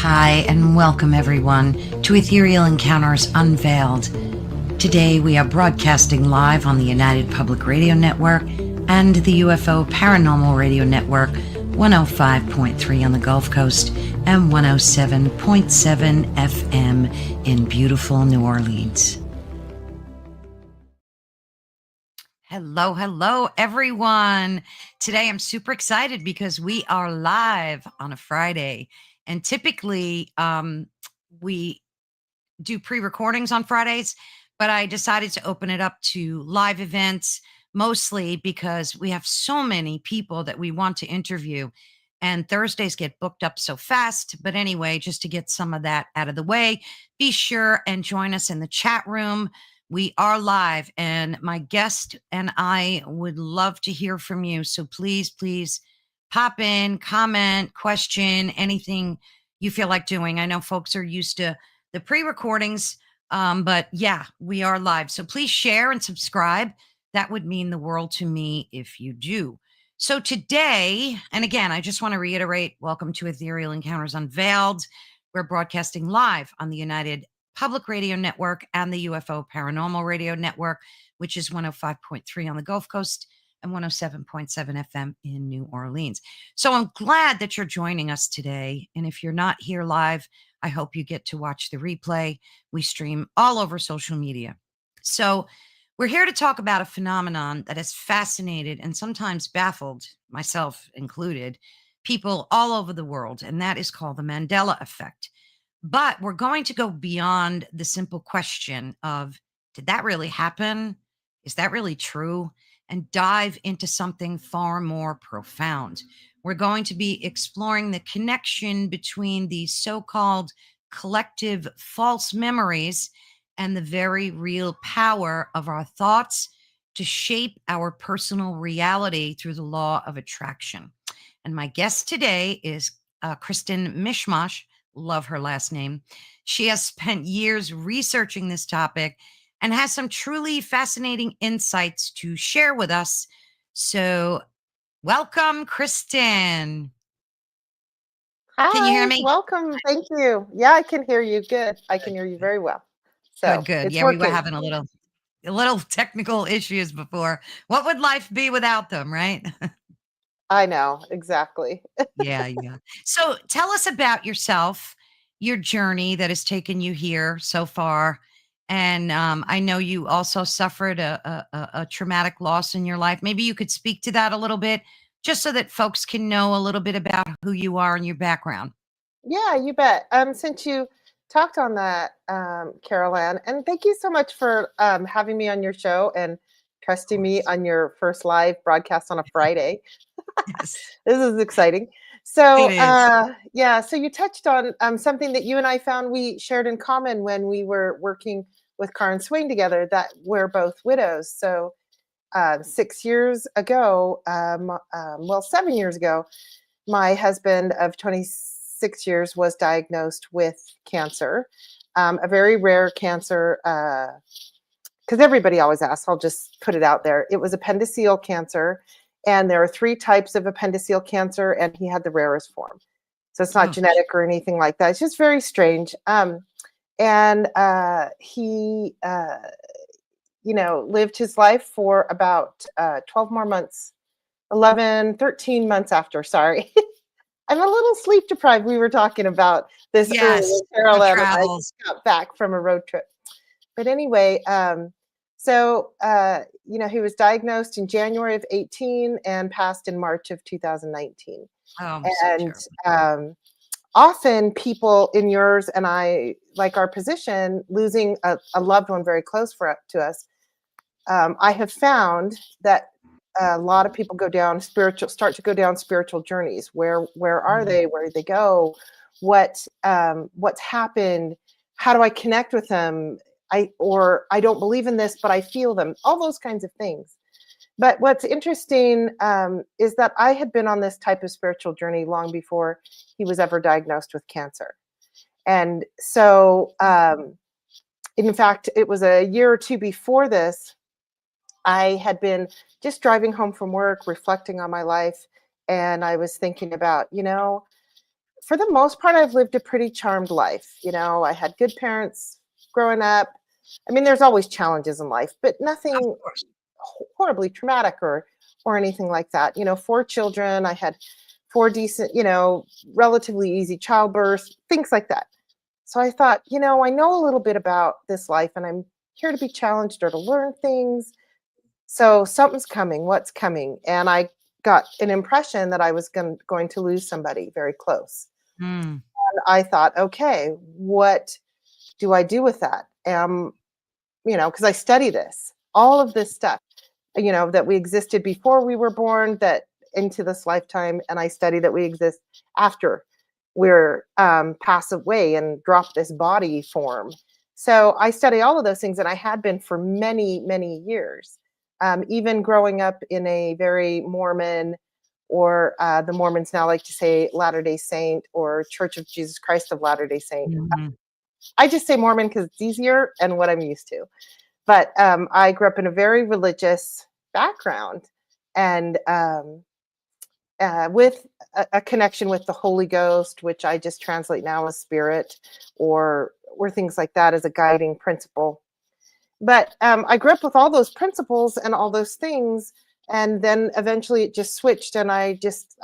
Hi, and welcome everyone to Ethereal Encounters Unveiled. Today we are broadcasting live on the United Public Radio Network and the UFO Paranormal Radio Network, 105.3 on the Gulf Coast and 107.7 FM in beautiful New Orleans. Hello, everyone. Today I'm super excited because we are live on a Friday. And typically we do pre-recordings on Fridays, but I decided to open it up to live events, mostly because we have so many people that we want to interview. And Thursdays get booked up so fast. But anyway, just to get some of that out of the way, be sure and join us in the chat room. We are live, and my guest and I would love to hear from you. So please pop in, comment, question, anything you feel like doing. I know folks are used to the pre-recordings, but yeah, we are live. So please share and subscribe. That would mean the world to me if you do. So today, and again, I just want to reiterate, welcome to Ethereal Encounters Unveiled. We're broadcasting live on the United Public Radio Network and the UFO Paranormal Radio Network, which is 105.3 on the Gulf Coast and 107.7 FM in New Orleans. So I'm glad that you're joining us today. And if you're not here live, I hope you get to watch the replay. We stream all over social media. So we're here to talk about a phenomenon that has fascinated and sometimes baffled, myself included, people all over the world, and that is called the Mandela effect. But we're going to go beyond the simple question of, did that really happen? Is that really true? And dive into something far more profound. We're going to be exploring the connection between these so-called collective false memories and the very real power of our thoughts to shape our personal reality through the law of attraction. And my guest today is Kristin Mismash. Love her last name. She has spent years researching this topic and has some truly fascinating insights to share with us. So welcome, Kristin. Hi, can you hear me? welcome. Thank you. Yeah, I can hear you. Good. I can hear you very well. So Good. it's Yeah, we were working. having a little technical issues before. What would life be without them, right? I know, exactly. Yeah. So tell us about yourself, your journey that has taken you here so far. And I know you also suffered a traumatic loss in your life. Maybe you could speak to that a little bit, just so that folks can know a little bit about who you are and your background. Yeah, you bet. Since you talked on that, Carol Ann, and thank you so much for having me on your show and Of trusting me course. on your first live broadcast on a Friday. Yes, This is exciting. it So, is. yeah, so you touched on something that you and I found we shared in common when we were working with Car and Swing together, that we're both widows. So, 6 years ago, 7 years ago, my husband of 26 years was diagnosed with cancer, a very rare cancer. Because everybody always asks, I'll just put it out there. It was appendiceal cancer, and there are 3 types of appendiceal cancer, and he had the rarest form. So it's not Oh, genetic or anything like that. It's just very strange. And he, lived his life for about 12 more months, 11, 13 months after. Sorry. I'm a little sleep deprived. We were talking about this earlier. yes. Carol The and I travels. got back from a road trip. But anyway, he was diagnosed in January of 18 and passed in March of 2019. Oh, I'm so And terrible. often people in yours and I, like our position, losing a loved one very close to us, I have found that a lot of people start to go down spiritual journeys. Where are they? Where did they go? What's happened? How do I connect with them? I don't believe in this, but I feel them. All those kinds of things. But what's interesting is that I had been on this type of spiritual journey long before he was ever diagnosed with cancer. And so, in fact, it was a year or two before this, I had been just driving home from work, reflecting on my life. And I was thinking about, for the most part, I've lived a pretty charmed life. You know, I had good parents growing up. I mean, there's always challenges in life, but Of nothing course. horribly traumatic or anything like that. You know, 4 children. I had 4 decent, you know, relatively easy childbirth, things like that. So I thought, you know, I know a little bit about this life, and I'm here to be challenged or to learn things. So something's coming. What's coming? And I got an impression that I was going to lose somebody very close. Mm. I thought, okay, what do I do with that? You know, because I study this, all of this stuff, you know, that we existed before we were born, that into this lifetime, and I study that we exist after we're pass away and drop this body form. So I study all of those things, and I had been for many, many years. Even growing up in a very Mormon, or the Mormons now like to say Latter-day Saint, or Church of Jesus Christ of Latter-day Saint. Mhm. I just say Mormon because it's easier and what I'm used to. But I grew up in a very religious background, and with a connection with the Holy Ghost, which I just translate now as spirit, or things like that as a guiding principle. But I grew up with all those principles and all those things, and then eventually it just switched, and I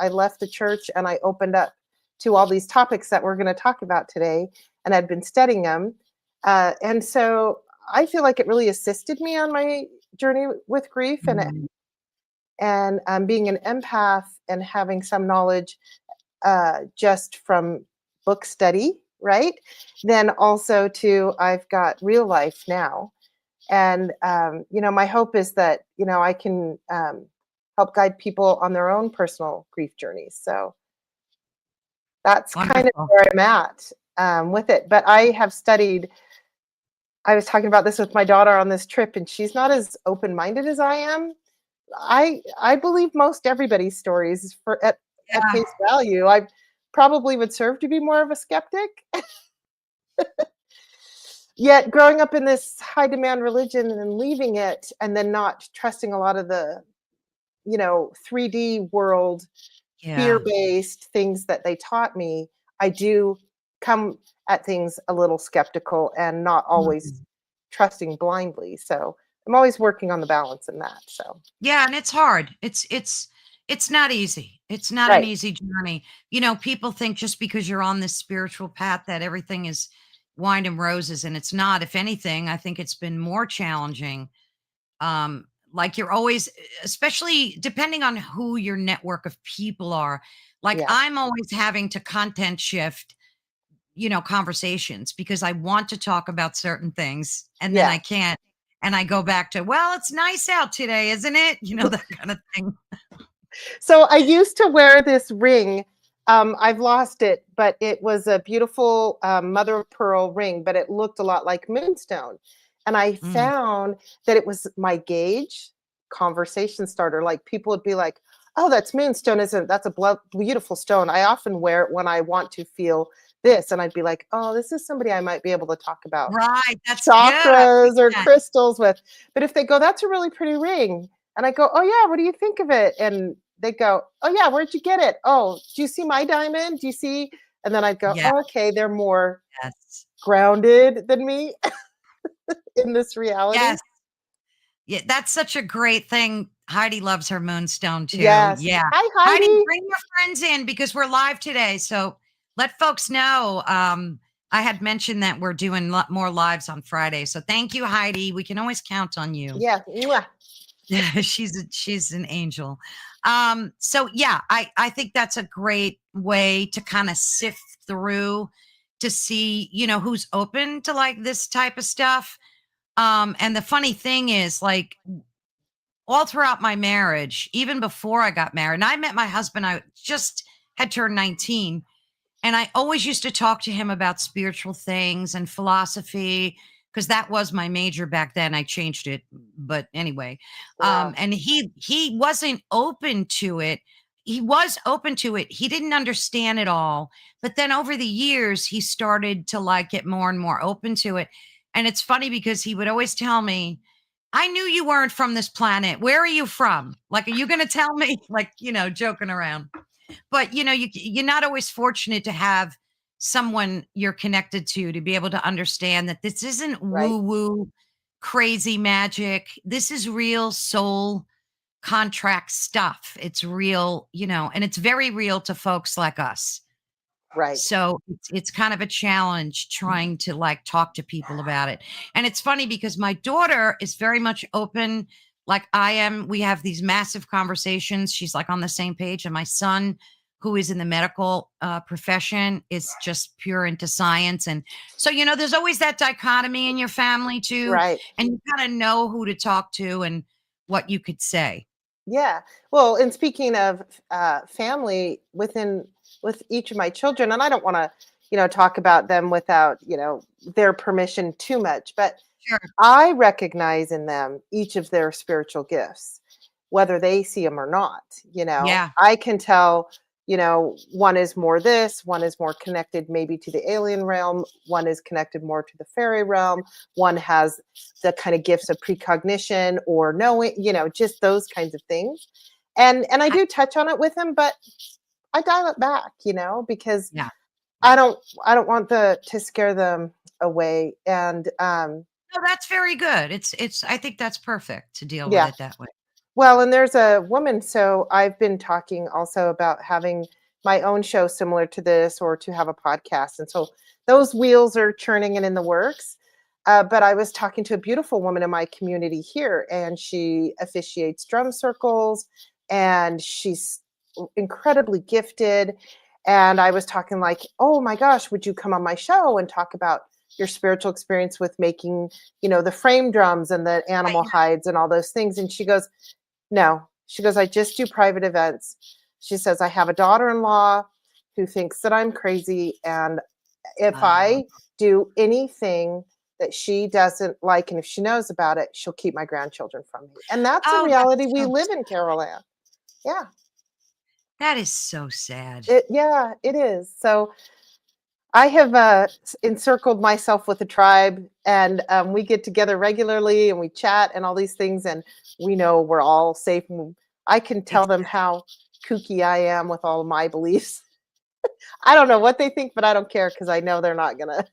left the church, and I opened up to all these topics that we're going to talk about today, and I'd been studying them, and so I feel like it really assisted me on my journey with grief, Mhm. and being an empath and having some knowledge just from book study, right? Then also to I've got real life now, and you know, my hope is that, you know, I can help guide people on their own personal grief journeys. So that's kind of Wonderful. where I'm at with it. But I have studied. I was talking about this with my daughter on this trip, and she's not as open-minded as I am. I believe most everybody's stories at Yeah. face value. I probably would serve to be more of a skeptic. Yet growing up in this high demand religion and then leaving it, and then not trusting a lot of the, you know, 3D world, Yeah. fear-based things that they taught me, I do come at things a little skeptical and not always Mhm. trusting blindly. So I'm always working on the balance in that. So Yeah, and it's hard. It's not easy. It's not an right. easy journey. You know, people think just because you're on this spiritual path that everything is wine and roses, and it's not. If anything, I think it's been more challenging. Like you're always, especially depending on who your network of people are. Like Yeah. I'm always having to content shift, you know, conversations because I want to talk about certain things and then Yeah. I can't. And I go back to, well, it's nice out today, isn't it? You know, that kind of thing. So I used to wear this ring. I've lost it, but it was a beautiful mother of pearl ring, but it looked a lot like moonstone. And I Mm. found that it was my gauge conversation starter. Like people would be like, "Oh, that's moonstone, isn't that's a beautiful stone. I often wear it when I want to feel this." And I'd be like, "Oh, this is somebody I might be able to talk about Right. That's good. I like chakras or that. crystals with." But if they go, "That's a really pretty ring." And I go, "Oh yeah, what do you think of it?" And they go, "Oh yeah, where'd you get it? Oh, do you see my diamond? Do you see?" And then I'd go, Yeah. "Oh, okay, they're more Yes. grounded than me in this reality." Yes. Yeah. That's such a great thing. Heidi loves her moonstone too. Yes. Yeah. Hi, Heidi, Heidi. bring your friends in because we're live today. So let folks know. I had mentioned that we're doing more lives on Friday. So thank you, Heidi. We can always count on you. Yeah. Mwah. She's an angel. So yeah, I think that's a great way to kind of sift through to see, you know, who's open to like this type of stuff. And the funny thing is, like, all throughout my marriage, even before I got married, and I met my husband, I just had turned 19. And I always used to talk to him about spiritual things and philosophy because that was my major back then. I changed it, but anyway, Wow. and he wasn't open to it. He was open to it. He didn't understand it all, but then over the years, he started to like get more and more open to it. And it's funny because he would always tell me, "I knew you weren't from this planet. Where are you from? Like, are you going to tell me?" Like, you know, joking around. But you're not always fortunate to have someone you're connected to be able to understand that this isn't Right. woo woo crazy magic. This is real soul contract stuff. It's real, and it's very real to folks like us. Right. So it's kind of a challenge trying to like talk to people about it. And it's funny because my daughter is very much open like I am. We have these massive conversations. She's like on the same page. And my son, who is in the medical profession, is just pure into science. And so, there's always that dichotomy in your family too. Right. And you kind of know who to talk to and what you could say. Yeah. Well, and speaking of family with each of my children, and I don't want to, talk about them without, their permission too much, but Sure. I recognize in them each of their spiritual gifts, whether they see them or not. Yeah. I can tell, one is more this, one is more connected maybe to the alien realm, one is connected more to the fairy realm, one has the kind of gifts of precognition or knowing, just those kinds of things. And I do touch on it with them, but I dial it back, because Yeah. I don't want to scare them away. And No, that's very good. I think that's perfect to deal with yeah. it that way. Well, and there's a woman, so I've been talking also about having my own show similar to this or to have a podcast. And so those wheels are churning and in the works. But I was talking to a beautiful woman in my community here, and she officiates drum circles, and she's incredibly gifted. And I was talking like, oh my gosh, would you come on my show and talk about your spiritual experience with making, the frame drums and the animal hides and all those things? And she goes, no. She goes, I just do private events. She says, I have a daughter-in-law who thinks that I'm crazy. And if I do anything that she doesn't like, and if she knows about it, she'll keep my grandchildren from me. And that's a reality we live in, Carol Ann. Yeah. That is so sad. It is. So I have encircled myself with a tribe, and we get together regularly and we chat and all these things, and we know we're all safe. And I can tell them how kooky I am with all of my beliefs. I don't know what they think, but I don't care because I know they're not going to.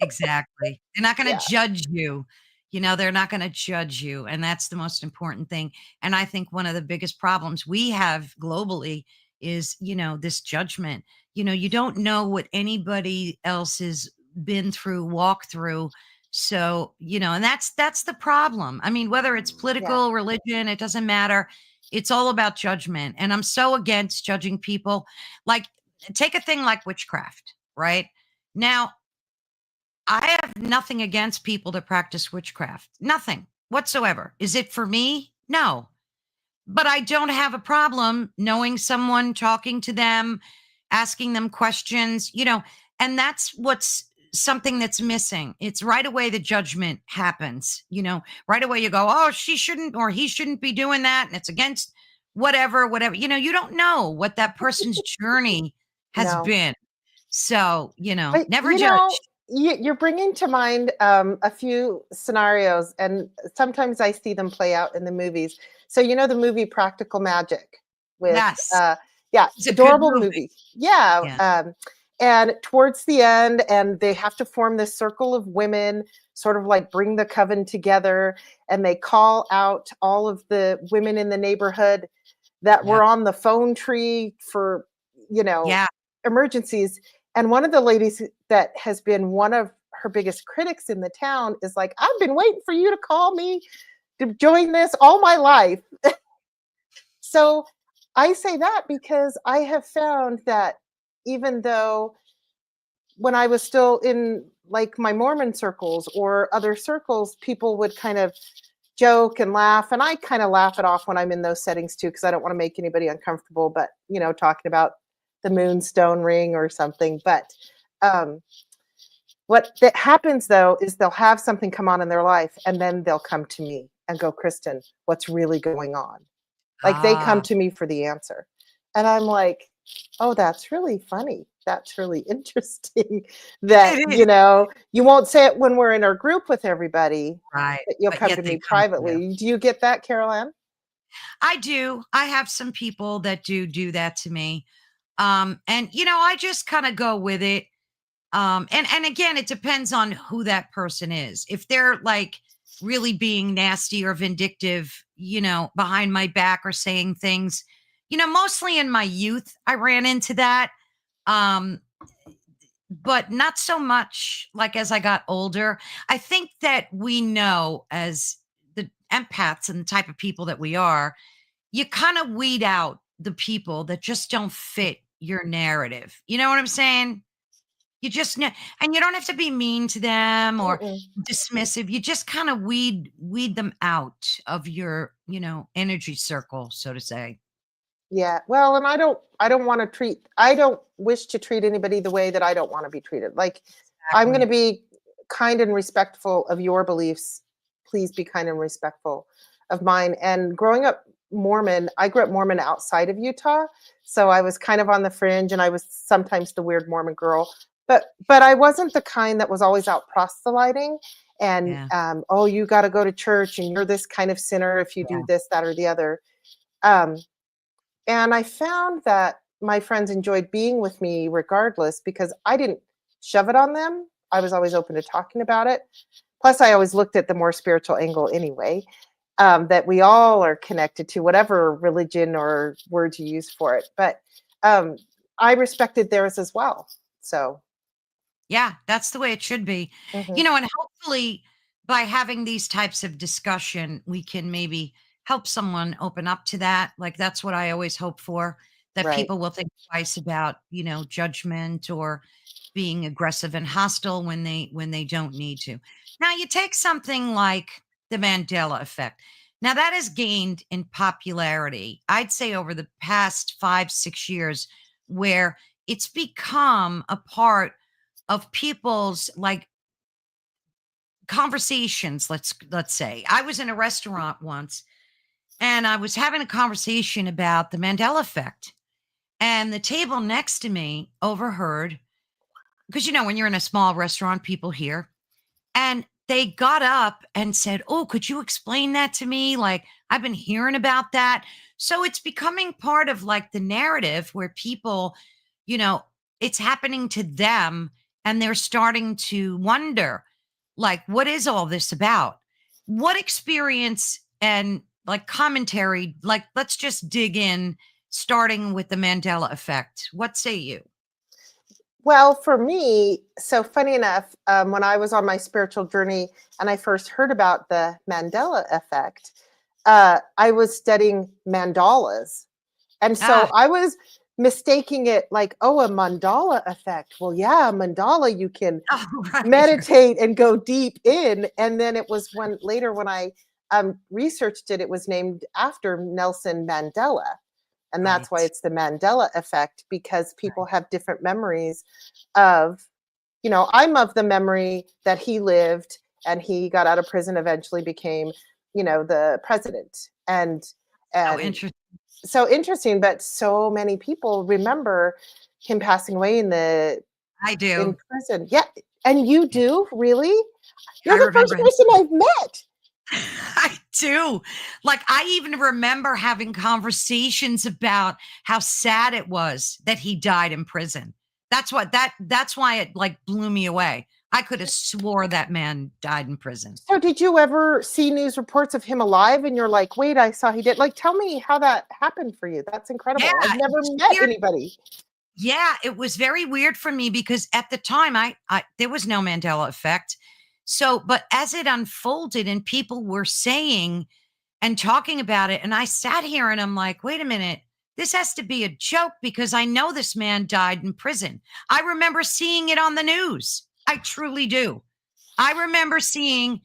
Exactly. They're not going to Yeah. judge you. They're not going to judge you. And that's the most important thing. And I think one of the biggest problems we have globally is, this judgment. You don't know what anybody else has been through, walked through. So, and that's the problem. I mean, whether it's political, religion, it doesn't matter. It's all about judgment. And I'm so against judging people. Like, take a thing like witchcraft, right? Now, I have nothing against people that practice witchcraft. Nothing whatsoever. Is it for me? No. But I don't have a problem knowing someone, talking to them, asking them questions, and that's what's something that's missing. It's right away the judgment happens, right away you go, oh, she shouldn't or he shouldn't be doing that. And it's against whatever, you don't know what that person's journey has been. So, But, never judge. you're bringing to mind a few scenarios, and sometimes I see them play out in the movies. So, the movie Practical Magic with, Yes. It's a good adorable movie. movie. Yeah. And towards the end, and they have to form this circle of women, sort of like bring the coven together, and they call out all of the women in the neighborhood that were on the phone tree for, emergencies. And one of the ladies that has been one of her biggest critics in the town is like, I've been waiting for you to call me to join this all my life. So I say that because I have found that even though when I was still in like my Mormon circles or other circles, people would kind of joke and laugh. And I kind of laugh it off when I'm in those settings too, because I don't want to make anybody uncomfortable, but talking about the moonstone ring or something. But what that happens though is they'll have something come on in their life, and then they'll come to me and go, Kristin, what's really going on? Like they come to me for the answer. And I'm like, oh, that's really funny. That's really interesting that, you won't say it when we're in our group with everybody, right? but you'll come to me privately. Do you get that, Carol Ann? I do. I have some people that do that to me. And I just kind of go with it. And again, it depends on who that person is. If they're like really being nasty or vindictive, behind my back or saying things, mostly in my youth, I ran into that. Um, but not so much like as I got older. I think that we know as the empaths and the type of people that we are, you kind of weed out the people that just don't fit your narrative. You know what I'm saying? You just know, and you don't have to be mean to them or Mm-mm. dismissive. You just kind of weed them out of your, energy circle, so to say. Yeah. Well, and I don't wish to treat anybody the way that I don't want to be treated. Like, I'm going to Exactly. be kind and respectful of your beliefs. Please be kind and respectful of mine. And growing up Mormon, I grew up Mormon outside of Utah. So I was kind of on the fringe and I was sometimes the weird Mormon girl. But I wasn't the kind that was always out proselyting and Yeah. oh, you got to go to church and you're this kind of sinner if you do Yeah. this, that, or the other. Um, and I found that my friends enjoyed being with me regardless because I didn't shove it on them. I was always open to talking about it. Plus, I always looked at the more spiritual angle anyway, that we all are connected to whatever religion or word you use for it. But um, I respected theirs as well. So, Yeah, that's the way it should be. mhm, And hopefully by having these types of discussion, we can maybe help someone open up to that. Like that's what I always hope for, that right. people will think twice about, judgment or being aggressive and hostile when they don't need to. Now you take something like the Mandela effect. Now that has gained in popularity, I'd say over the past 5, 6 years, where it's become a part of people's like conversations. Let's say I was in a restaurant once and I was having a conversation about the Mandela effect, and the table next to me overheard, because when you're in a small restaurant, people hear, and they got up and said, "Oh, could you explain that to me? Like, I've been hearing about that." So it's becoming part of like the narrative where people, you know, it's happening to them and they're starting to wonder, like, what is all this about? What experience and like commentary, like, let's just dig in, starting with the Mandela effect. What say you? Well, for me, so funny enough, when I was on my spiritual journey and I first heard about the Mandela effect, I was studying mandalas. And so Ah, I was mistaking it like, oh, a mandala effect. Well, yeah, mandala, you can oh, right. meditate and go deep in. And then it was when later when I researched it, it was named after Nelson Mandela. And that's why Right. it's the Mandela effect because people have different memories of, I'm of the memory that he lived and he got out of prison, eventually became, the president. So And interesting. so interesting, but so many people remember him passing away I in do. prison. Yeah, and you Yeah, do? Really? You're I the remember first him. person I've met. I do. Like, I even remember having conversations about how sad it was that he died in prison. That's why it like blew me away. I could have swore that man died in prison. So did you ever see news reports of him alive and you're like, "Wait, I saw he did." Like, tell me how that happened for you. That's Yeah, incredible. I've it never was met weird. anybody. Yeah, it was very weird for me because at the time I there was no Mandela effect. So, but as it unfolded and people were saying and talking about it, and I sat here and I'm like, "Wait a minute. This has to be a joke because I know this man died in prison." I remember seeing it on the news. I truly do. I remember seeing,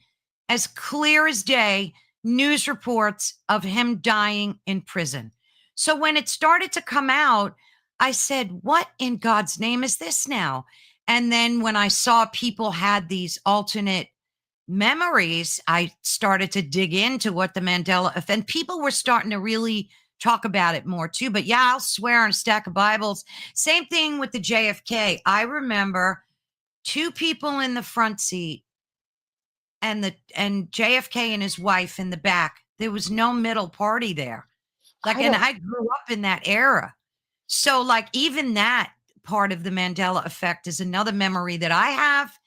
as clear as day, news reports of him dying in prison. So when it started to come out, I said, "What in God's name is this now?" And then when I saw people had these alternate memories, I started to dig into what the Mandela effect, and people were starting to really talk about it more too. But yeah, I'll swear on a stack of Bibles. Same thing with the JFK. I remember two people in the front seat and JFK and his wife in the back. There was no middle party there. Like, I and don't I grew up in that era. So, like, even that part of the Mandela effect is another memory that I have.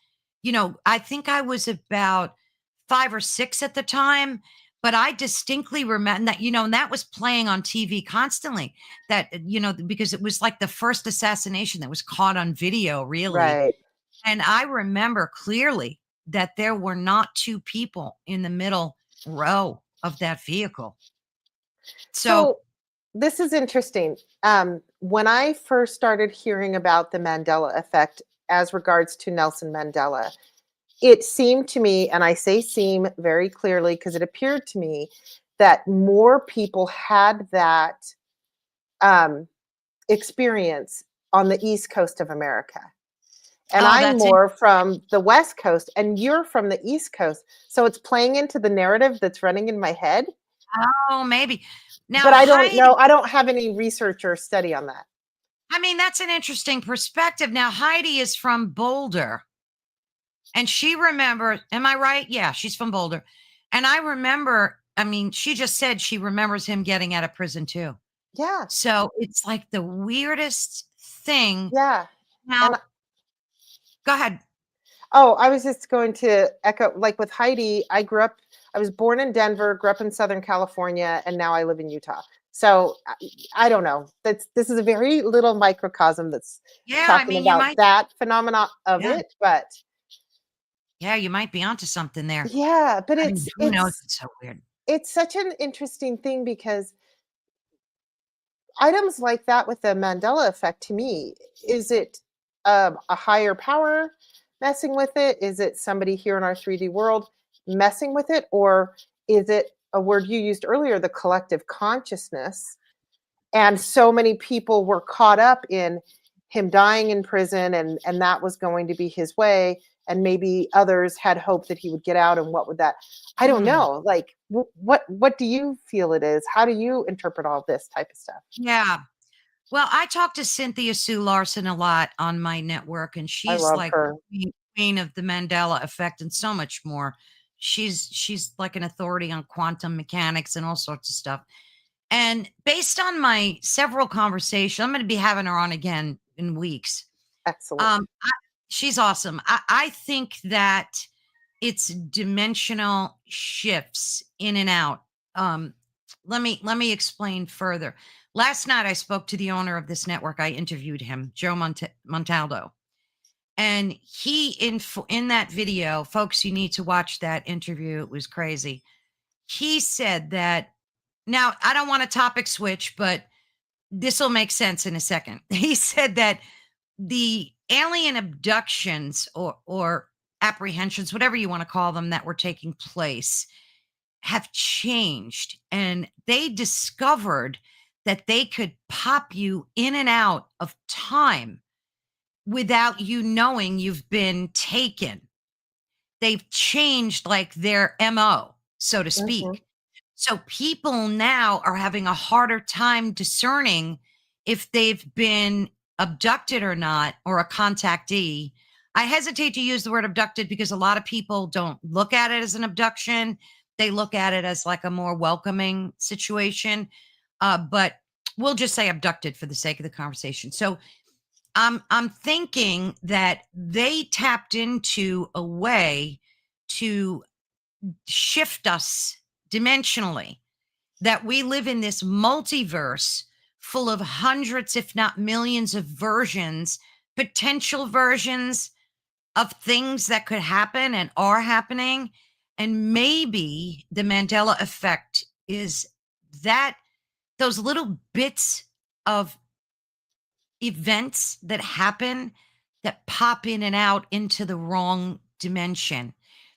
I think I was about 5 or 6 at the time, but I distinctly remember that, and that was playing on TV constantly. That, because it was like the first assassination that was caught on video, really. Right. And I remember clearly that there were not 2 people in the middle row of that vehicle. So, So this is interesting. When I first started hearing about the Mandela effect as regards to Nelson Mandela, it seemed to me, and I say seem very clearly because it appeared to me that more people had that experience on the East Coast of America. And oh, I'm that's more from the West Coast, and you're from the East Coast. So it's playing into the narrative that's running in my head. oh, maybe. Now, But I don't Heidi, know. I don't have any research or study on that. I mean, that's an interesting perspective. Now, Heidi is from Boulder, and she remembers, am I right? Yeah, she's from Boulder. And I remember, I mean, she just said she remembers him getting out of prison too. Yeah. So it's like the weirdest thing. Yeah. And Now, go ahead. oh, I was just going to echo, like with Heidi, I was born in Denver, grew up in Southern California, and now I live in Utah. So I don't know. This is a very little microcosm that's Yeah, I talking mean, you about might, that phenomena of yeah, it. But yeah, you might be onto something there. yeah, but I mean, who knows? It's so weird. it's such an interesting thing because items like that with the Mandela effect, to me, is it a higher power messing with it? Is it somebody here in our 3D world messing with it? Or is it a word you used earlier, the collective consciousness? And so many people were caught up in him dying in prison, and that was going to be his way. And maybe others had hope that he would get out. And what would that? I don't Hmm. know. Like, what do you feel it is? How do you interpret all this type of stuff? Yeah. Well, I talk to Cynthia Sue Larson a lot on my network, and I she's love like her. queen of the Mandela effect and so much more. She's like an authority on quantum mechanics and all sorts of stuff. And based on my several conversations, I'm going to be having her on again in weeks. Excellent. She's awesome. I think that it's dimensional shifts in and out. Um, let me explain further. Last night, I spoke to the owner of this network. I interviewed him, Joe Montaldo, and he in that video, folks. You need to watch that interview. It was crazy. He said that. Now, I don't want to topic switch, but this will make sense in a second. He said that the alien abductions or apprehensions, whatever you want to call them, that were taking place have changed, and they discovered that they could pop you in and out of time without you knowing you've been taken. They've changed like their MO, so to Mhm. speak. So people now are having a harder time discerning if they've been abducted or not, or a contactee. I hesitate to use the word abducted because a lot of people don't look at it as an abduction. They look at it as like a more welcoming situation. But we'll just say abducted for the sake of the conversation. So I'm thinking that they tapped into a way to shift us dimensionally, that we live in this multiverse full of hundreds, if not millions, of versions, potential versions of things that could happen and are happening. And maybe the Mandela effect is that those little bits of events that happen that pop in and out into the wrong dimension.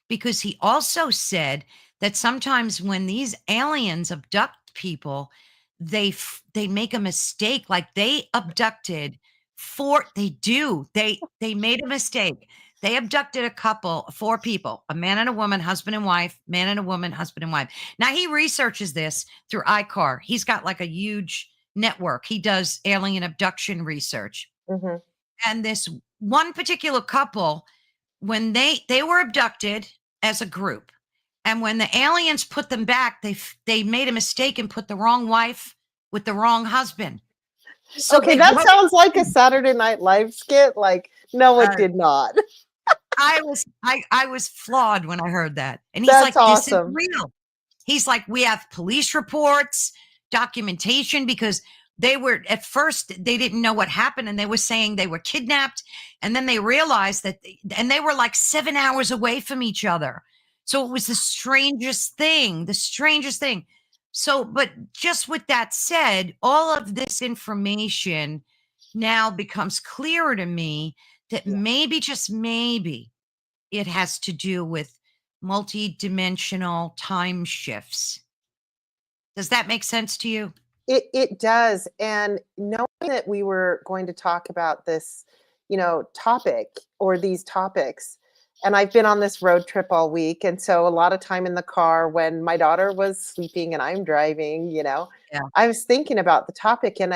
Because he also said that sometimes when these aliens abduct people, they make a mistake. Like they abducted they made a mistake. They abducted a couple, 4 people, a man and a woman, husband and wife, man and a woman, husband and wife. Now he researches this through iCar. He's got like a huge network. He does alien abduction research. Mhm. And this one particular couple, when they were abducted as a group, and when the aliens put them back, they made a mistake and put the wrong wife with the wrong husband. So Okay, they that broke sounds like a Saturday Night Live skit. Like, no, it uh, did not. I was flawed when I heard that. And he's That's like, "This is awesome. real." He's like, "We have police reports, documentation," because they were at first they didn't know what happened and they were saying they were kidnapped, and then they realized that and they were like 7 hours away from each other. So it was the strangest thing, the strangest thing. So, but just with that said, all of this information now becomes clearer to me that Yeah. maybe, just maybe, it has to do with multi-dimensional time shifts. Does that make sense to you? It does. And knowing that we were going to talk about this, topic or these topics, and I've been on this road trip all week. And so a lot of time in the car when my daughter was sleeping and I'm driving, Yeah. I was thinking about the topic and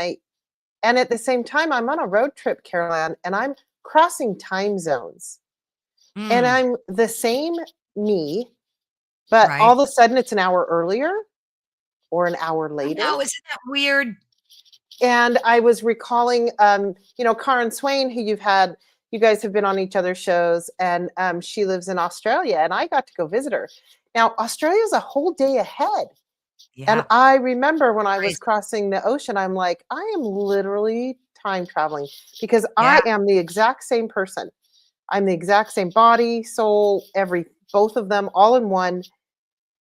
at the same time I'm on a road trip, Caroline, and I'm crossing time zones. And Mm, I'm the same me, but all right. of a sudden it's an hour earlier or an hour I later. know, isn't that weird? And I was recalling, Karen Swain, who you guys have been on each other's shows, and she lives in Australia, and I got to go visit her. Now, Australia is a whole day ahead. And Yeah, I remember when I was crazy. crossing the ocean, I'm like, I am literally time traveling because I Yeah, am the exact same person. I'm the exact same body, soul, both of them all in one.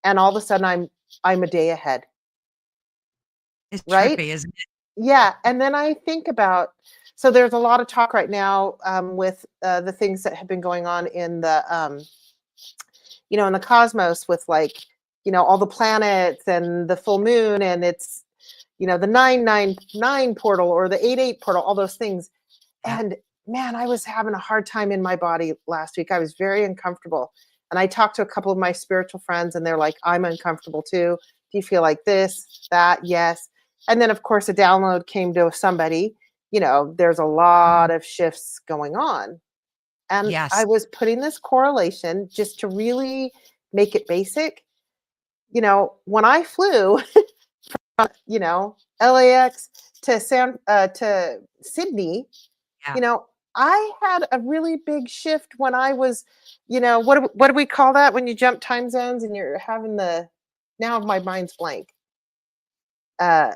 And all of a sudden I'm a day ahead, it's right? trippy, isn't it? Yeah, and then I think about, so there's a lot of talk right now with the things that have been going on in in the cosmos with like, all the planets and the full moon, and it's, the 999 portal or the 88 portal, all those things. Yeah. And man, I was having a hard time in my body last week. I was very uncomfortable. And I talked to a couple of my spiritual friends and they're like, I'm uncomfortable too. Do you feel like this, that? Yes. And then, of course, a download came to somebody. There's a Mm, lot of shifts going on. And I yes. was putting this correlation just to really make it basic. When I flew, LAX to Sydney, Yeah. you know, I had a really big shift when I was, what do we call that when you jump time zones and you're having now my mind's blank. Uh,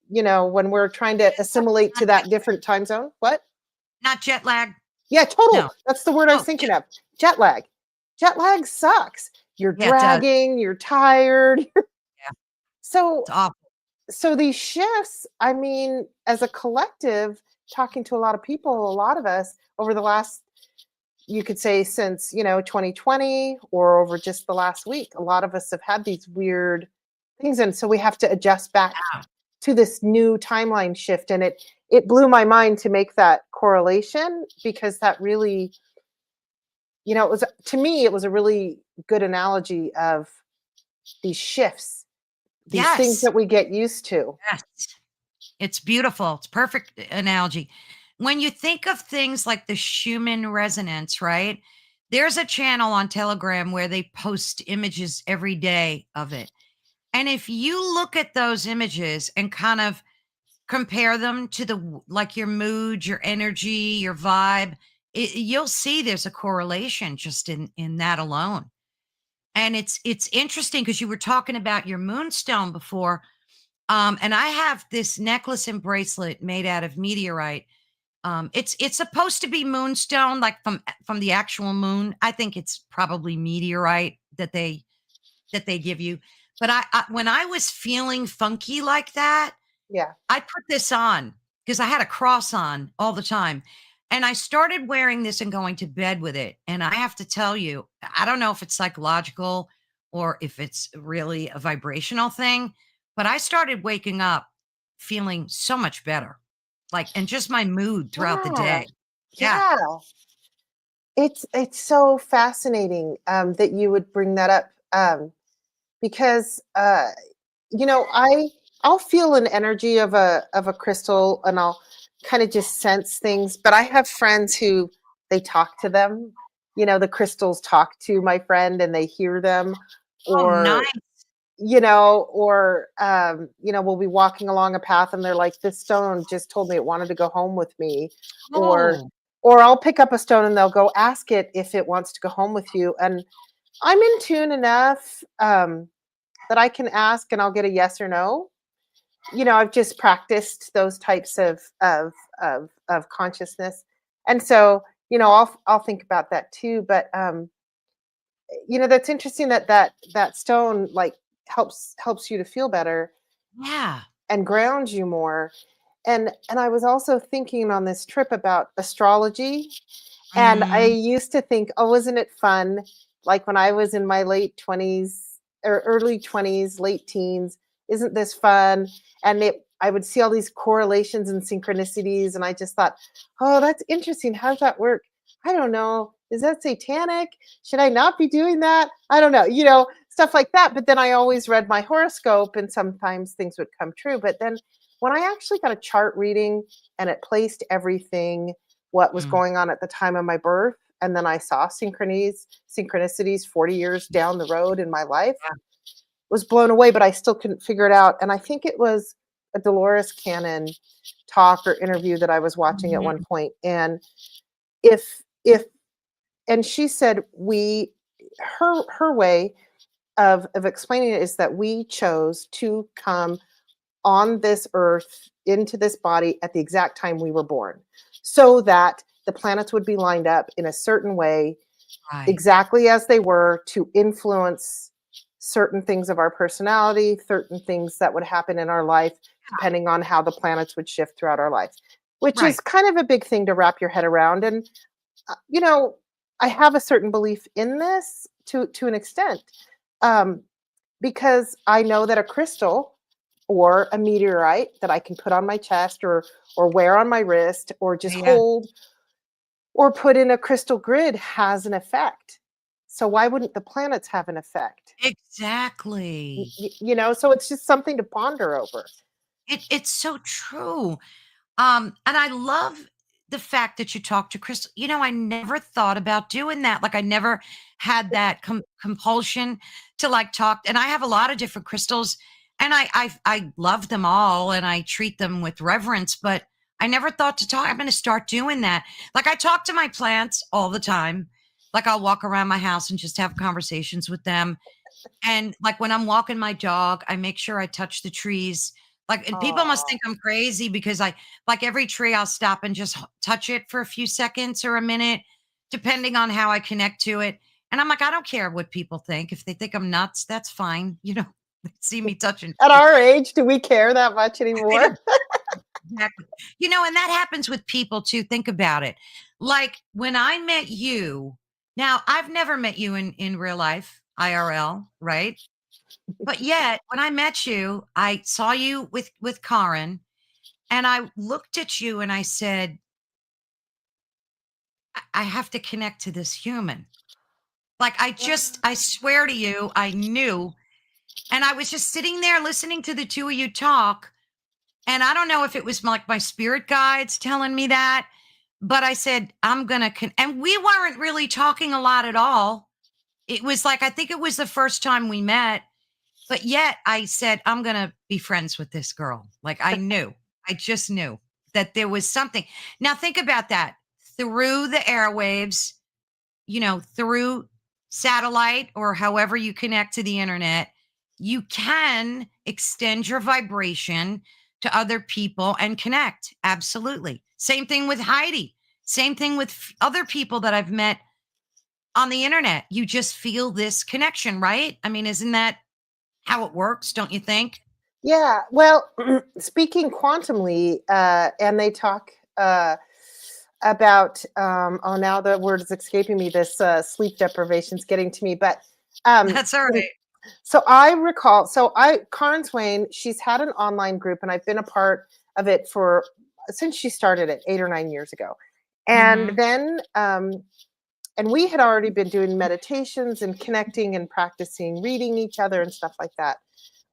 when we're trying to Not assimilate to not jet that different time zone. What? not jet lag? Yeah, total. No. That's the word I was Oh, thinking of. Jet lag. Jet lag sucks. You're yeah, it does. dragging, you're tired. Yeah, So it's awful. so these shifts, I mean, as a collective, talking to a lot of people, a lot of us over the last, you could say since, 2020 or over just the last week, a lot of us have had these weird things. And so we have to adjust back Yeah. to this new timeline shift. And it blew my mind to make that correlation because that really, it was, to me, it was a really good analogy of these shifts, these things Yes. that we get used to. Yes. It's beautiful. It's perfect analogy. When you think of things like the Schumann resonance, right? There's a channel on Telegram where they post images every day of it. And if you look at those images and kind of compare them to like your mood, your energy, your vibe, you'll see there's a correlation just in that alone. And it's interesting because you were talking about your moonstone before. And I have this necklace and bracelet made out of meteorite. It's supposed to be moonstone, like from the actual moon. I think it's probably meteorite that they give you. But I when I was feeling funky like that, Yeah. I put this on because I had a cross on all the time. And I started wearing this and going to bed with it. And I have to tell you, I don't know if it's psychological or if it's really a vibrational thing, but I started waking up feeling so much better. Like, and just my mood throughout the Yeah. day. Yeah. Yeah. It's so fascinating that you would bring that up because I'll feel an energy of a crystal and I'll kind of just sense things. But I have friends who they talk to them. The crystals talk to my friend and they hear them, Oh, or nice. or we'll be walking along a path and they're like, this stone just told me it wanted to go home with me, or Oh, I'll pick up a stone and they'll go, ask it if it wants to go home with you. And I'm in tune enough that I can ask and I'll get a yes or no. I've just practiced those types of consciousness, and so I'll think about that too. But that's interesting that stone like helps you to feel better yeah. and grounds you more. And I was also thinking on this trip about astrology, and I Mhm. used to think, oh, isn't it fun? Like when I was in my late 20s or early 20s, late teens, isn't this fun? And I would see all these correlations and synchronicities, and I just thought, oh, that's interesting. How does that work? I don't know. Is that satanic? Should I not be doing that? I don't know, stuff like that. But then I always read my horoscope, and sometimes things would come true. But then when I actually got a chart reading and it placed everything what was Mm. going on at the time of my birth, and then I saw synchronicities 40 years down the road in my life, Yeah. was blown away, but I still couldn't figure it out. And I think it was a Dolores Cannon talk or interview that I was watching at one Mhm. point. And if and she said her way of explaining it is that we chose to come on this earth into this body at the exact time we were born, so that the planets would be lined up in a certain way, Right. exactly as they were, to influence certain things of our personality, certain things that would happen in our life, depending on how the planets would shift throughout our life, which is Right. kind of a big thing to wrap your head around. And uh, you know, I have a certain belief in this to an extent, um, because I know that a crystal or a meteorite that I can put on my chest or wear on my wrist or just Yeah. hold or put in a crystal grid has an effect. So why wouldn't the planets have an effect? Exactly. So it's just something to ponder over. It's so true. And I love the fact that you talked to Crystal. I never thought about doing that. Like I never had that compulsion to like talk. And I have a lot of different crystals, and I love them all, and I treat them with reverence. But I never thought to talk. I'm going to start doing that. Like I talk to my plants all the time. Like I'll walk around my house and just have conversations with them. And, like, when I'm walking my dog, I make sure I touch the trees. Like, and people must Oh, think I'm crazy because like, every tree, I'll stop and just touch it for a few seconds or a minute, depending on how I connect to it. And I'm like, I don't care what people think. If they think I'm nuts, that's fine. They see me touching at trees. our age, do we care that much They anymore? don't exactly. And that happens with people too. Think about it. Like when I met you, now I've never met you in real life, IRL, right? But yet, when I met you, I saw you with Karen, and I looked at you and I said, I have to connect to this human. Like I swear to you, I knew. And I was just sitting there listening to the two of you talk. And I don't know if it was like my spirit guides telling me that, but I said, I'm gonna and we weren't really talking a lot at all. It was like I think it was the first time we met. But yet I said, I'm going to be friends with this girl. Like I knew, I just knew that there was something. Now think about that through the airwaves, through satellite or however you connect to the internet, you can extend your vibration to other people and connect. Absolutely. Same thing with Heidi. Same thing with other people that I've met on the internet. You just feel this connection, right? I mean, isn't that how it works, don't you think? Yeah, well, speaking quantumly, and they talk about, oh, now the word is escaping me. This sleep deprivation is getting to me, but um, That's all right. so I recall, Karen Swain, she's had an online group, and I've been a part of it since she started it 8 or 9 years ago, and Mhm. then and we had already been doing meditations and connecting and practicing reading each other and stuff like that,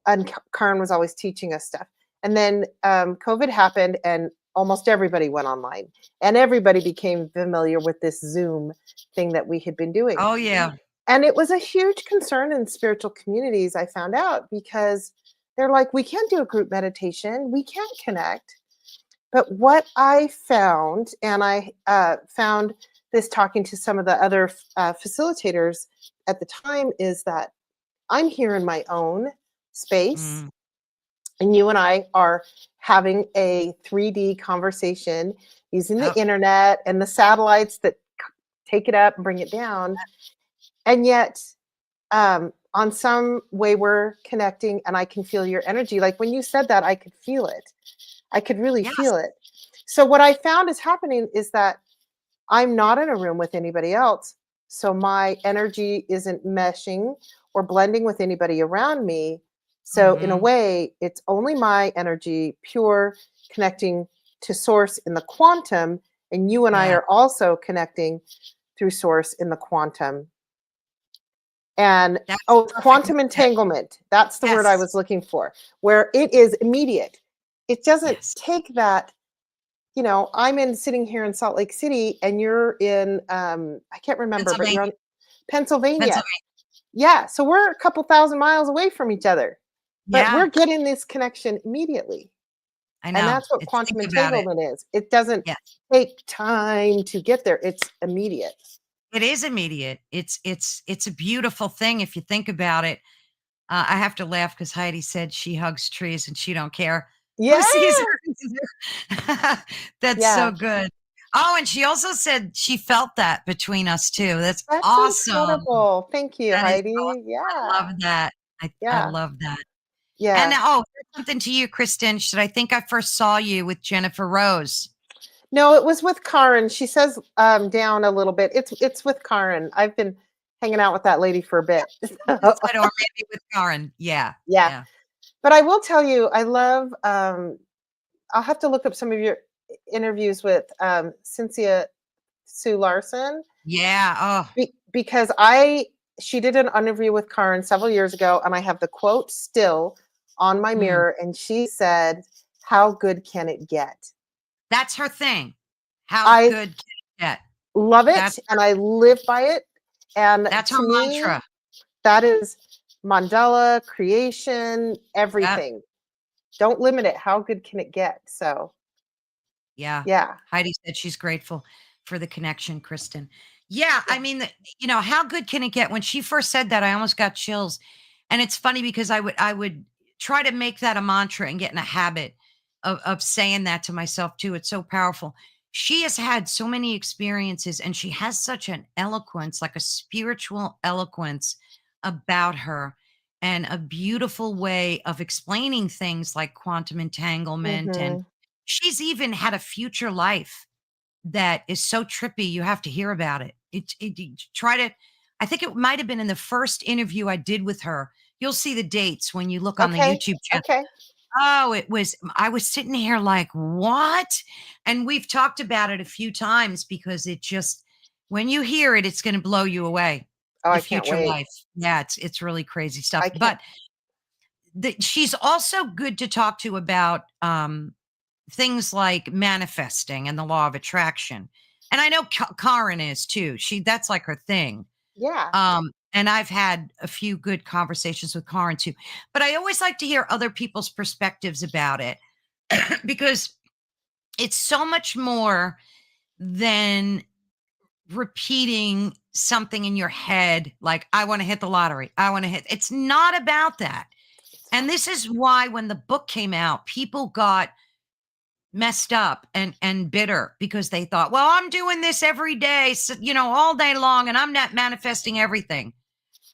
and Karen was always teaching us stuff. And then COVID happened, and almost everybody went online, and everybody became familiar with this Zoom thing that we had been doing. Oh, yeah. And it was a huge concern in spiritual communities, I found out, because they're like, we can't do a group meditation, we can't connect. But what I found, and I found this talking to some of the other facilitators at the time, is that I'm here in my own space, and you and I are having a 3D conversation using the internet and the satellites that take it up and bring it down. And yet, on some way, we're connecting, and I can feel your energy. Like when you said that, I could feel it. I could really feel it. So what I found is happening is that I'm not in a room with anybody else. So my energy isn't meshing or blending with anybody around me. So in a way, it's only my energy, pure, connecting to source in the quantum. And you and I are also connecting through source in the quantum. And quantum entanglement. That's the word I was looking for, where it is immediate. It doesn't take that. You know, I'm sitting here in Salt Lake City, and you're in, I can't remember, but you're on Pennsylvania. Yeah. So we're a couple thousand miles away from each other, but we're getting this connection immediately. I know. And that's what quantum entanglement is. It doesn't take time to get there. It's immediate. It is immediate. It's a beautiful thing if you think about it. I have to laugh because Heidi said she hugs trees and she don't care who sees her. That's so good. Oh, and she also said she felt that between us too. That's awesome. Incredible. Thank you, Heidi. Awesome. Yeah. I love that. I love that. Yeah. And something to you, Kristin. I think I first saw you with Jennifer Rose. No, it was with Karen. She says down a little bit. It's with Karen. I've been hanging out with that lady for a bit. Or maybe with Karen. Yeah. But I will tell you, I love, I'll have to look up some of your interviews with Cynthia Sue Larson. Yeah. Because she did an interview with Karen several years ago, and I have the quote still on my mirror, and she said, "How good can it get?" That's her thing. How good can it get? Love it, and I live by it. And that's her mantra. That is Mandela, creation, everything. Don't limit it. How good can it get? So, yeah. Heidi said she's grateful for the connection, Kristin. Yeah, I mean, how good can it get? When she first said that, I almost got chills. And it's funny because I would try to make that a mantra and get in a habit of saying that to myself too. It's so powerful. She has had so many experiences, and she has such an eloquence, like a spiritual eloquence about her, and a beautiful way of explaining things like quantum entanglement. And she's even had a future life that is so trippy. You have to hear about it. I think it might have been in the first interview I did with her. You'll see the dates when you look on the YouTube channel. Okay. Oh, I was sitting here like, what? And we've talked about it a few times because when you hear it, it's going to blow you away. Oh, I can't wait. Life. Yeah, it's really crazy stuff. But she's also good to talk to about things like manifesting and the law of attraction. And I know Karen is too. That's like her thing. Yeah. And I've had a few good conversations with Karen too. But I always like to hear other people's perspectives about it because it's so much more than repeating something in your head. Like, I want to hit the lottery. It's not about that. And this is why when the book came out, people got messed up and bitter because they thought, well, I'm doing this every day, so, all day long, and I'm not manifesting everything.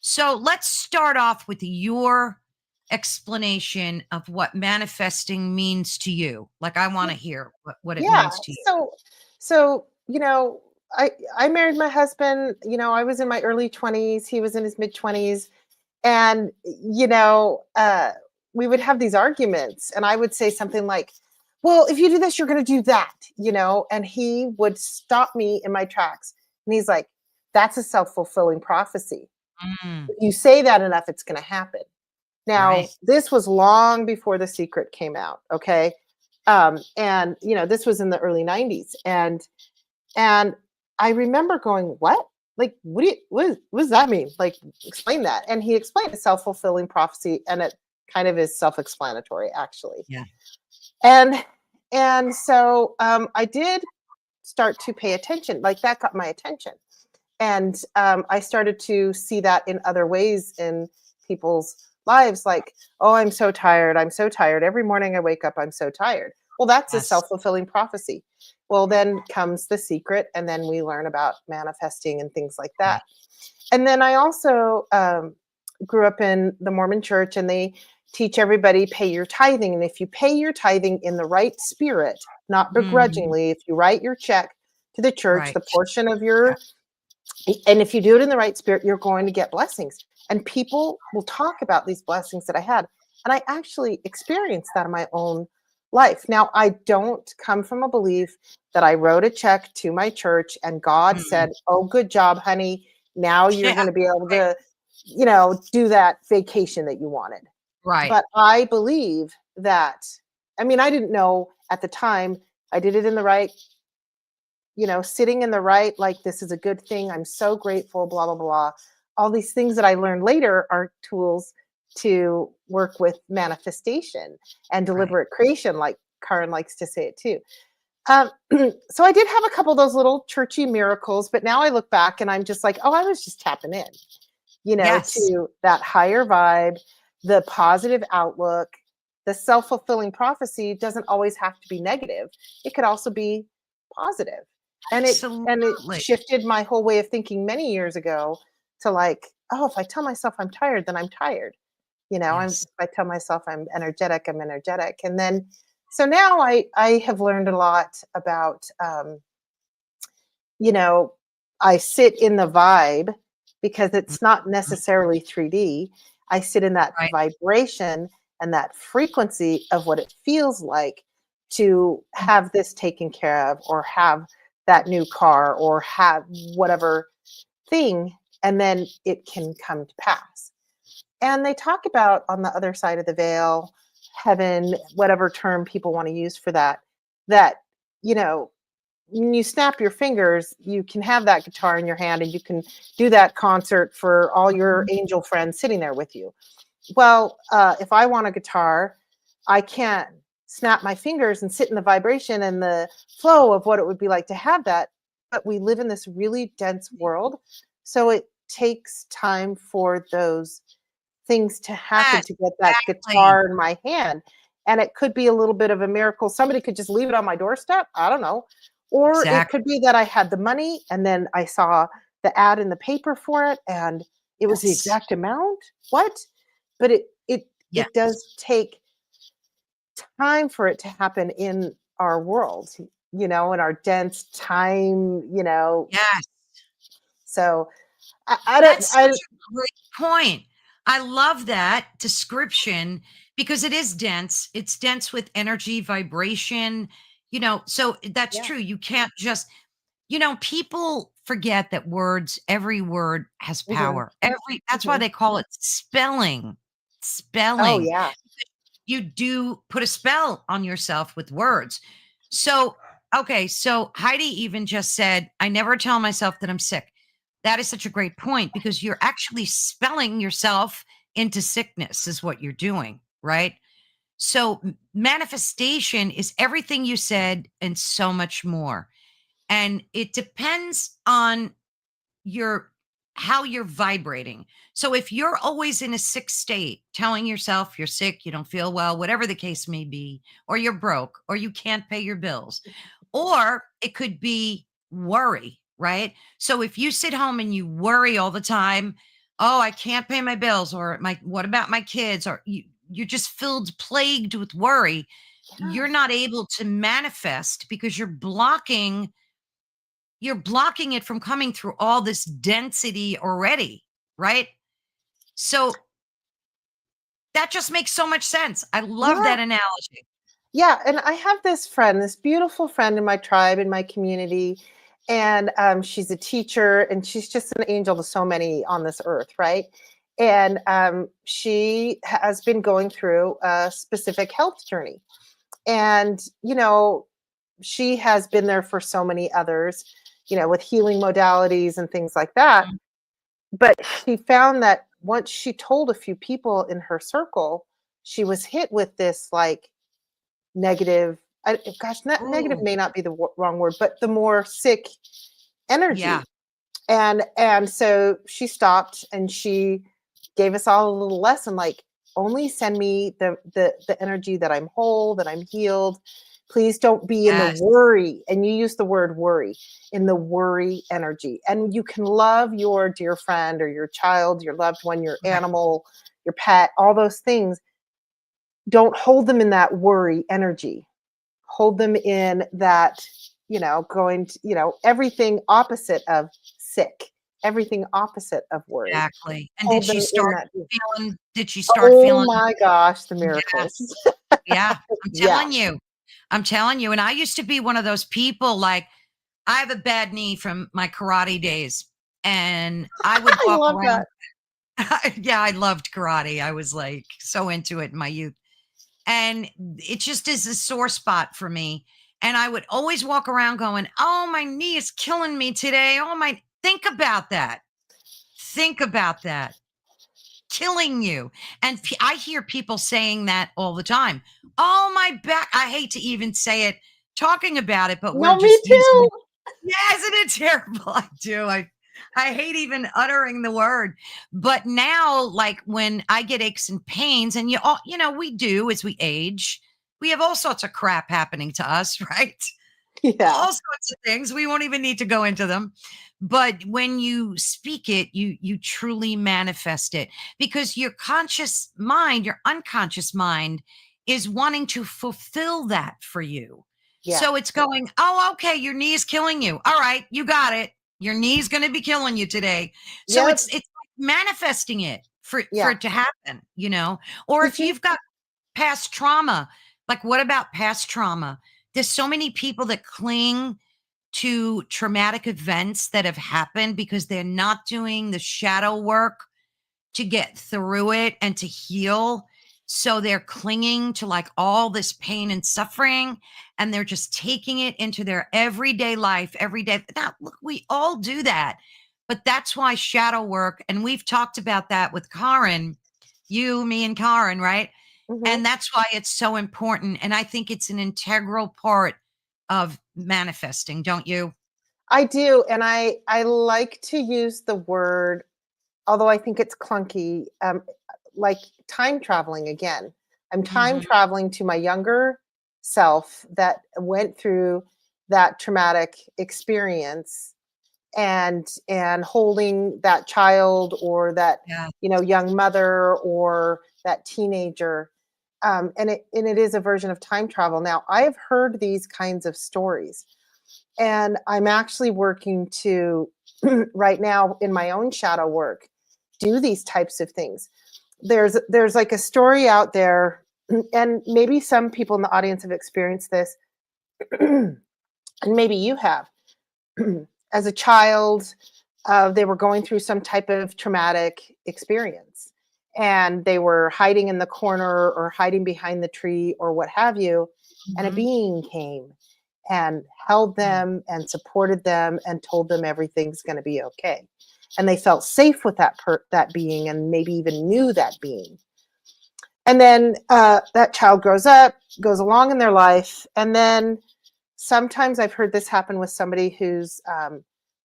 So let's start off with your explanation of what manifesting means to you. Like, I want to hear what it means to you. So, I married my husband, I was in my early 20s. He was in his mid 20s. And, we would have these arguments, and I would say something like, well, if you do this, you're going to do that, and he would stop me in my tracks. And he's like, that's a self-fulfilling prophecy. If you say that enough, it's going to happen. Now, this was long before The Secret came out. Okay. And this was in the early 90s. And I remember going, what? like, what does that mean? Like, explain that. And he explained a self-fulfilling prophecy, and it kind of is self-explanatory, actually. Yeah. And so I did start to pay attention. Like, that got my attention. And I started to see that in other ways in people's lives, like, oh, I'm so tired. I'm so tired. Every morning I wake up, I'm so tired. Well, that's a Yes. self-fulfilling prophecy. Well, then comes the secret, and then we learn about manifesting and things like Right. that. And then I also grew up in the Mormon church, and they teach everybody pay your tithing. And if you pay your tithing in the right spirit, not Mhm. begrudgingly, if you write your check to the church, Right. the portion of Yeah. your, and if you do it in the right spirit, you're going to get blessings. And people will talk about these blessings that I had. And I actually experienced that in my own life. Now, I don't come from a belief that I wrote a check to my church and God Mm. said, oh, good job, honey. Now you're Yeah. going to be able Right. to, do that vacation that you wanted. Right. But I believe that, I mean, I didn't know at the time. I did it in the right, sitting in the right, like, this is a good thing. I'm so grateful, blah, blah, blah. All these things that I learned later are tools to work with manifestation and Right. deliberate creation, like Karin likes to say it too. Um, so I did have a couple of those little churchy miracles, but now I look back and I'm just like, oh, I was just tapping in, Yes. to that higher vibe, the positive outlook. The self-fulfilling prophecy doesn't always have to be negative. It could also be positive. And it Absolutely. shifted my whole way of thinking many years ago to, like, oh, if I tell myself I'm tired, then I'm tired. If Yes. I tell myself I'm energetic, I'm energetic. And then so now I have learned a lot about you know, I sit in the vibe because it's not Mhm. necessarily 3D. I sit in that Right. vibration and that frequency of what it feels like to have this taken care of, or have that new car, or have whatever thing, and then it can come to pass. And they talk about on the other side of the veil, heaven, whatever term people want to use for that, that, you know, when you snap your fingers, you can have that guitar in your hand and you can do that concert for all your Mhm. angel friends sitting there with you. Well, if I want a guitar, I can't snap my fingers and sit in the vibration and the flow of what it would be like to have that. But we live in this really dense world. So it takes time for those things to happen Yes. to get that Exactly. guitar in my hand. And it could be a little bit of a miracle. Somebody could just leave it on my doorstep. I don't know. Or it Exactly. could be that I had the money and then I saw the ad in the paper for it and it was the Yes. exact amount. What? But it Yes. does take time for it to happen in our world, in our dense time, Yes. so I don't That's I such a great point. I love that description because it is dense. It's dense with energy, vibration, so that's yeah. true. You can't just, people forget that every word has Hmm. power. That's why Hmm. they call it spelling. Oh Spelling. yeah. You do put a spell on yourself with words. So, okay, so Heidi even just said, I never tell myself that I'm sick. That is such a great point because you're actually spelling yourself into sickness, is what you're doing, right? So, manifestation is everything you said and so much more. And it depends on your how you're vibrating. So if you're always in a sick state, telling yourself you're sick, you don't feel well, whatever the case may be, or you're broke, or you can't pay your bills, or it could be worry, right? So if you sit home and you worry all the time, oh, I can't pay my bills, or my what about my kids, or you're just filled plagued with worry, Yeah. you're not able to manifest because you're blocking it from coming through all this density already, right? So that just makes so much sense. I love Yeah. that analogy. Yeah, and I have this friend, this beautiful friend in my tribe, in my community, and she's a teacher, and she's just an angel to so many on this earth, right? And she has been going through a specific health journey, and she has been there for so many others. with healing modalities and things like that. Mhm. But she found that once she told a few people in her circle, she was hit with this like negative, gosh, negative Ooh, may not be the wrong word, but the more sick yeah, energy. And so she stopped and she gave us all a little lesson, like, only send me the energy that I'm whole, that I'm healed. Please don't be in the yes, worry. And you use the word worry, in the worry energy. And you can love your dear friend or your child, your loved one, your right, animal, your pet, all those things. Don't hold them in that worry energy. Hold them in that, going to, everything opposite of sick, everything opposite of worry. exactly. And Hold them in that. did she start Oh feeling my gosh, the yeah, miracles. yeah, I'm Yeah. telling you. I'm telling you, and I used to be one of those people, like, I have a bad knee from my karate days, and I would I walk love around that. yeah, I loved karate. I was, like, so into it in my youth, and it just is a sore spot for me, and I would always walk around going, "Oh, my knee is killing me today. Oh my" think about that. Think about that. Killing you. And I hear people saying that all the time. Oh, my back. I hate to even say it talking about it, but we're No, me just using too. it. Yeah, isn't it terrible? I do. I hate even uttering the word. But now, like when I get aches and pains, and we do as we age, we have all sorts of crap happening to us, right? Yeah. All sorts of things. We won't even need to go into them. But when you speak it, you truly manifest it because your conscious mind, your unconscious mind is wanting to fulfill that for you. Yeah. So it's going, "Oh, okay, your knee is killing you. All right, you got it. Your knee's going to be killing you today." So Yep. it's like manifesting it for Yeah. it to happen. Or Did if you you've got past trauma, like what about past trauma? There's so many people that cling to traumatic events that have happened because they're not doing the shadow work to get through it and to heal. So they're clinging to like all this pain and suffering, and they're just taking it into their everyday life every day. Now, look, we all do that, but that's why shadow work, and we've talked about that with Karen, you, me, and Karen, right? Mhm. And that's why it's so important. And I think it's an integral part of manifesting, don't you? I do, and I like to use the word, although I think it's clunky, like time traveling again. I'm time Mhm. traveling to my younger self that went through that traumatic experience, and holding that child or that, Yeah. young mother or that teenager. And it is a version of time travel. Now, I have heard these kinds of stories, and I'm actually working to right now in my own shadow work do these types of things. There's like a story out there, and maybe some people in the audience have experienced this, and maybe you have. As a child, they were going through some type of traumatic experience, and they were hiding in the corner or hiding behind the tree or what have you, and a Mhm. being came and held Mm. them and supported them and told them everything's going to be okay. And they felt safe with that being, and maybe even knew that being. And then that child grows up, goes along in their life, and then sometimes I've heard this happen with somebody who's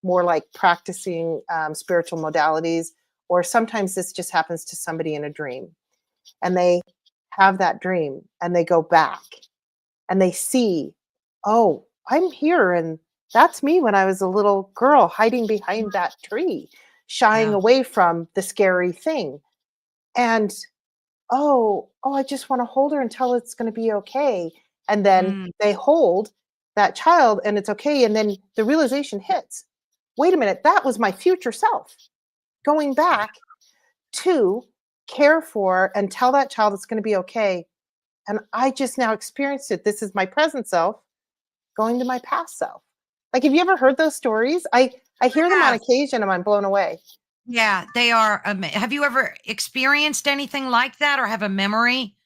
more like practicing spiritual modalities, or sometimes this just happens to somebody in a dream, and they have that dream and they go back and they see, oh, I'm here, and that's me when I was a little girl hiding behind that tree, shying Yeah. away from the scary thing. And oh, I just want to hold her and tell her it's going to be okay. And then Mm. they hold that child and it's okay. And then the realization hits, wait a minute, that was my future self going back to care for and tell that child it's going to be okay. And I just now experienced it. This is my present self going to my past self. Like, have you ever heard those stories? I hear them on Have. occasion and I'm blown away. Yeah, they are have you ever experienced anything like that or have a memory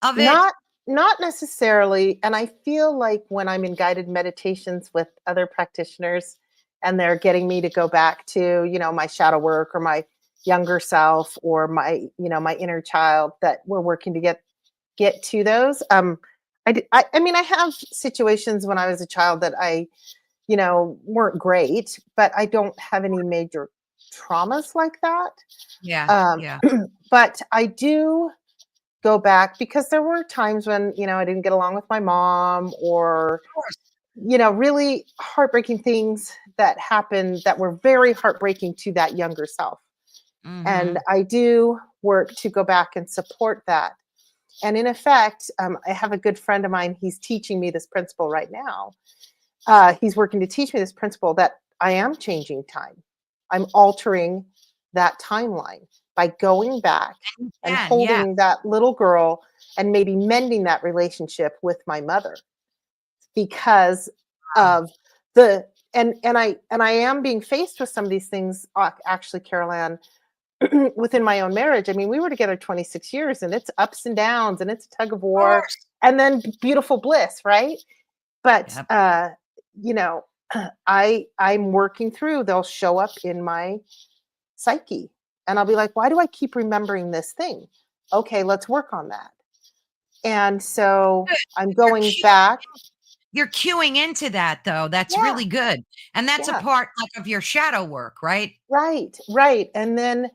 of it? Not not necessarily, and I feel like when I'm in guided meditations with other practitioners, and they're getting me to go back to, my shadow work or my younger self or my, my inner child, that we're working to get to those. I mean, I have situations when I was a child that I, weren't great, but I don't have any major traumas like that. Yeah. Um, Yeah. but I do go back because there were times when, I didn't get along with my mom, or, Of course. really heartbreaking things that happened that were very heartbreaking to that younger self. And Mm-hmm. I do work to go back and support that. And in effect, I have a good friend of mine. He's teaching me this principle right now. He's working to teach me this principle that I am changing time. I'm altering that timeline by going back and Yeah. holding that little girl and maybe mending that relationship with my mother, because Wow. of the and I am being faced with some of these things, actually, Carol Ann, within my own marriage. I mean, we were together 26 years, and it's ups and downs, and it's a tug of Of war, course. and then beautiful bliss, right? But Yep. you know, I'm working through. They'll show up in my psyche, and I'll be like, why do I keep remembering this thing? Okay, let's work on that. And so Good. I'm You're going cueing, back. you're cueing into that though. That's Yeah, really good. And that's a yeah, part like of your shadow work, right? right, right. And then,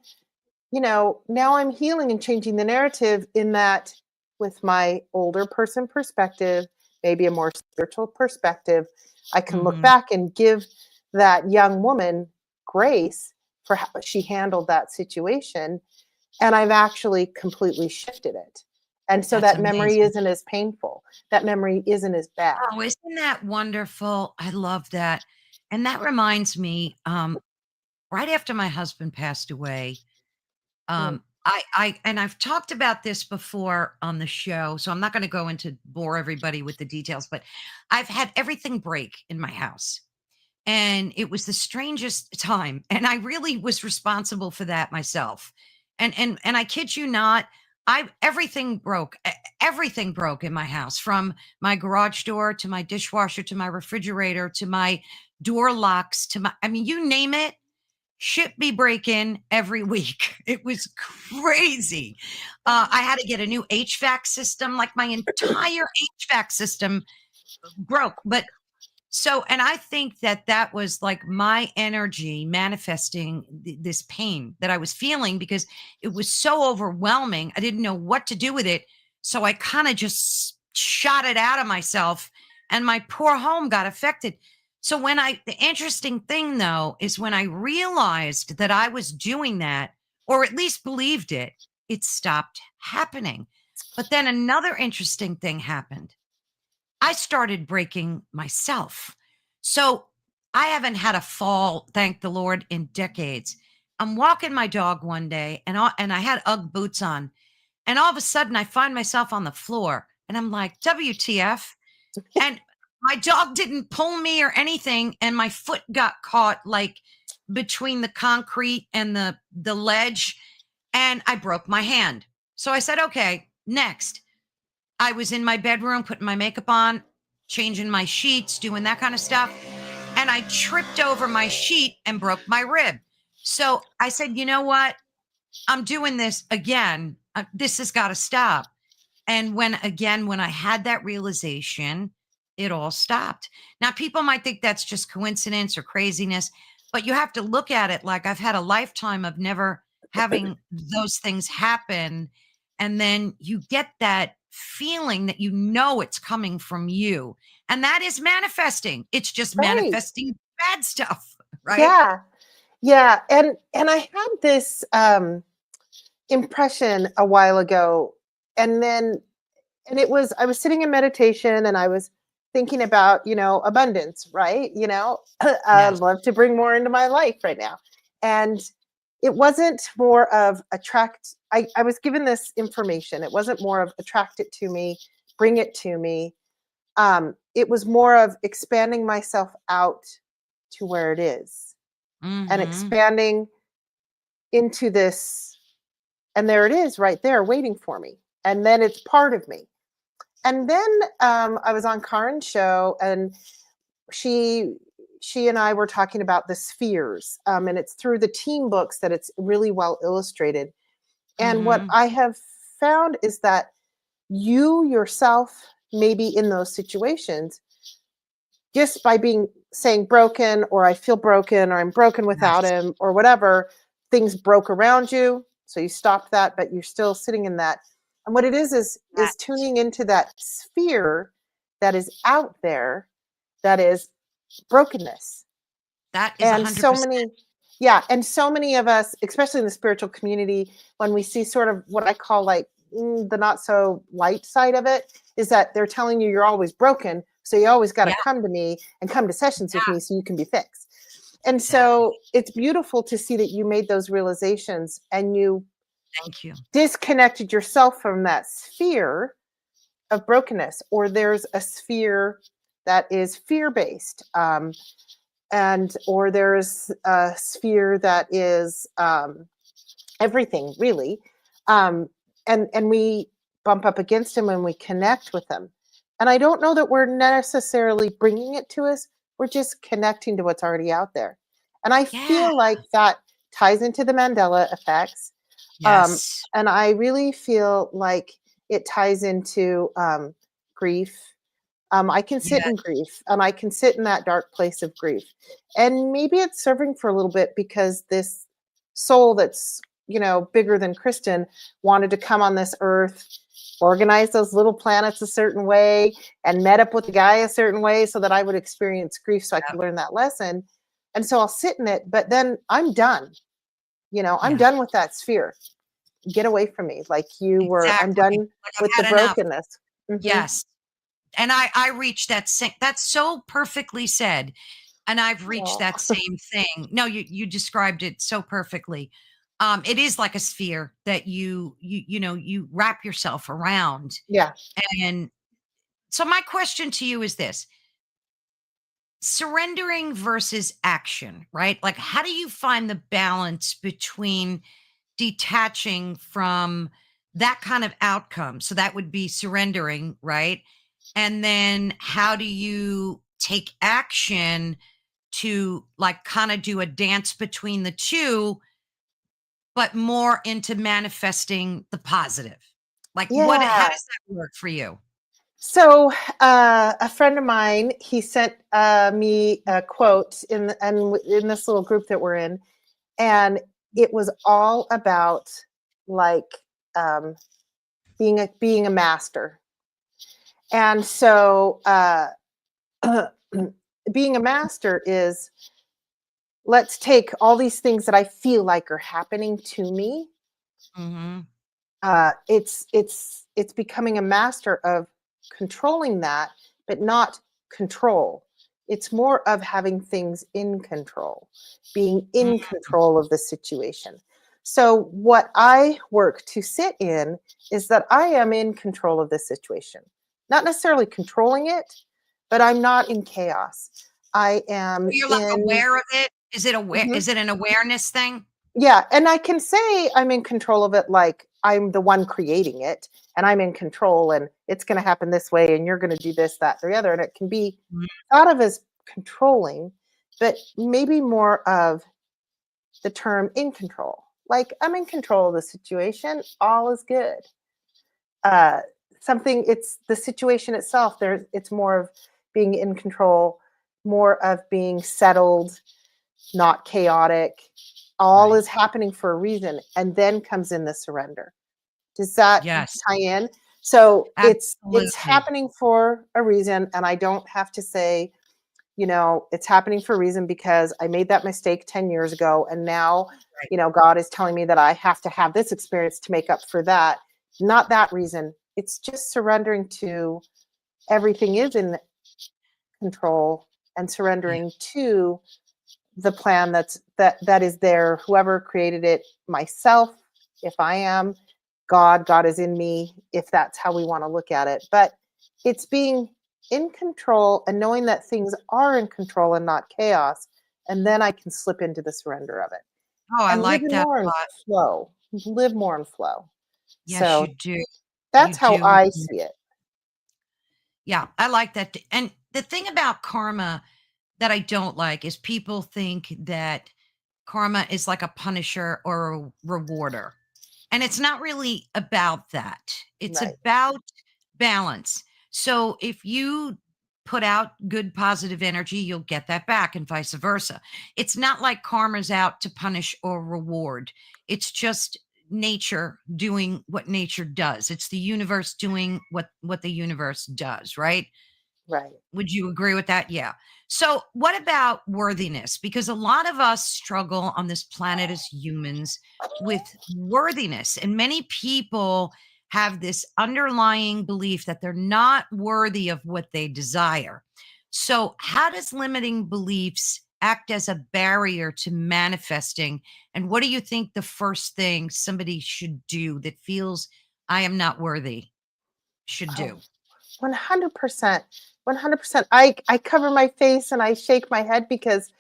now I'm healing and changing the narrative in that, with my older person perspective, maybe a more spiritual perspective, I can look Mm-hmm. back and give that young woman grace for how she handled that situation. And I've actually completely shifted it. And so That's that memory amazing. isn't as painful. That memory isn't as bad. Oh, isn't that wonderful? I love that. And that reminds me, right after my husband passed away, Mm, and I've talked about this before on the show, so I'm not going to go into bore everybody with the details, but I've had everything break in my house. And it was the strangest time, and I really was responsible for that myself. And I kid you not, I everything broke. Everything broke in my house, from my garage door to my dishwasher to my refrigerator to my door locks to my, I mean, you name it, shit be breaking every week. It was crazy. I had to get a new HVAC system, like my entire HVAC system broke. But so, and I think that that was like my energy manifesting this pain that I was feeling, because it was so overwhelming. I didn't know what to do with it. So I kind of just shot it out of myself, and my poor home got affected. So the interesting thing though is when I realized that I was doing that, or at least believed it, it stopped happening. But then another interesting thing happened. I started breaking myself. So I haven't had a fall, thank the Lord, in decades. I'm walking my dog one day, and I had Ugg boots on, and all of a sudden I find myself on the floor, and I'm like, WTF? And my dog didn't pull me or anything, and my foot got caught like between the concrete and the ledge, and I broke my hand. So I said, okay, next. I was in my bedroom putting my makeup on, changing my sheets, doing that kind of stuff. And I tripped over my sheet and broke my rib. So I said, you know what? I'm doing this again. This has got to stop. And when I had that realization, it all stopped. Now, people might think that's just coincidence or craziness, but you have to look at it like I've had a lifetime of never having those things happen. And then you get that feeling that it's coming from you. And that is manifesting. It's just right. manifesting bad stuff, right? Yeah. Yeah. And I had this impression a while ago, and then I was sitting in meditation, and I was thinking about, abundance, right? I'd Yes. love to bring more into my life right now. And it wasn't more of I was given this information. It wasn't more of attract it to me, bring it to me. It was more of expanding myself out to where it is, and Mm-hmm. expanding into this, and there it is right there waiting for me. And then it's part of me. And then I was on Karen's show, and she she and I were talking about the spheres, and it's through the team books that it's really well illustrated. And what Mhm. I have found is that you yourself, maybe in those situations, just by saying broken, or I feel broken, or I'm broken without Yes. him, or whatever, things broke around you. So you stopped that, but you're still sitting in that. And what it is Yes. tuning into that sphere that is out there, that is brokenness. That is And so 100%. many, yeah, and so many of us, especially in the spiritual community, when we see sort of what I call like the not so light side of it, is that they're telling you you're always broken, so you always got to Yeah, come to me and come to sessions with yeah, me so you can be fixed. And exactly. so it's beautiful to see that you made those realizations and you Thank you. disconnected yourself from that sphere of brokenness. Or there's a sphere that is fear based, and or there's a sphere that is everything really, and we bump up against them and we connect with them. And I don't know that we're necessarily bringing it to us, we're just connecting to what's already out there. And I Yeah. feel like that ties into the Mandela effects, um, Yes. and I really feel like it ties into grief. I can sit Yeah. in grief, and I can sit in that dark place of grief. And maybe it's serving for a little bit because this soul that's, bigger than Kristin wanted to come on this earth, organize those little planets a certain way, and met up with the guy a certain way so that I would experience grief so I could Yep. learn that lesson. And so I'll sit in it, but then I'm done. I'm Yeah. done with that sphere. Get away from me. Like you were, I'm Exactly. done Like, with I've the had enough. brokenness. Hmm. Yes. And I reached that same, that's so perfectly said. And I've reached Oh, that same thing. No, you described it so perfectly. It is like a sphere that you wrap yourself around. yeah. And so my question to you is this: surrendering versus action, right? Like, how do you find the balance between detaching from that kind of outcome? So that would be surrendering, right? And then how do you take action to like kind of do a dance between the two, but more into manifesting the positive? Like, how Yeah. does that work for you? So a friend of mine, he sent me a quote in this little group that we're in, and it was all about like um, being a master. And so being a master is, let's take all these things that I feel like are happening to me. Hmm. It's becoming a master of controlling that, but not control. It's more of having things in control, being in control of the situation. So what I work to sit in is that I am in control of the situation, not necessarily controlling it, but I'm not in chaos. I am You're like in. aware of it. Is it aware? Mhm. Is it an awareness thing? Yeah, and I can say I'm in control of it, like I'm the one creating it, and I'm in control, and it's going to happen this way, and you're going to do this, that, or the other. And it can be Mhm. thought of as controlling, but maybe more of the term in control. Like I'm in control of the situation, all is good. Uh, it's the situation itself. It's more of being in control, more of being settled, not chaotic. All Right. is happening for a reason. And then comes in the surrender. Does that Yes. tie in? So it's Absolutely. happening for a reason. And I don't have to say, it's happening for a reason because I made that mistake 10 years ago. And now, Right. God is telling me that I have to have this experience to make up for that. Not that reason. It's just surrendering to everything is in control and Yeah. surrendering to the plan that is there, whoever created it, myself, if I am, God is in me, if that's how we want to look at it. But it's being in control and knowing that things are in control and not chaos, and then I can slip into the surrender of it Oh, I and live like in that more a in lot. flow. Live more in flow. Yes, So you do. You that's how do. I see it. Yeah, I like that. And the thing about karma, that I don't like is people think that karma is like a punisher or a rewarder. And it's not really about that. It's Right. about balance. So if you put out good positive energy, you'll get that back and vice versa. It's not like karma's out to punish or reward. It's just nature doing what nature does. It's the universe doing what the universe does, right? Right. Would you agree with that? Yeah. So, what about worthiness? Because a lot of us struggle on this planet as humans with worthiness, and many people have this underlying belief that they're not worthy of what they desire. So, how does limiting beliefs act as a barrier to manifesting? And what do you think the first thing somebody should do that feels I am not worthy should Oh, do? 100%. 100%. I cover my face and I shake my head because,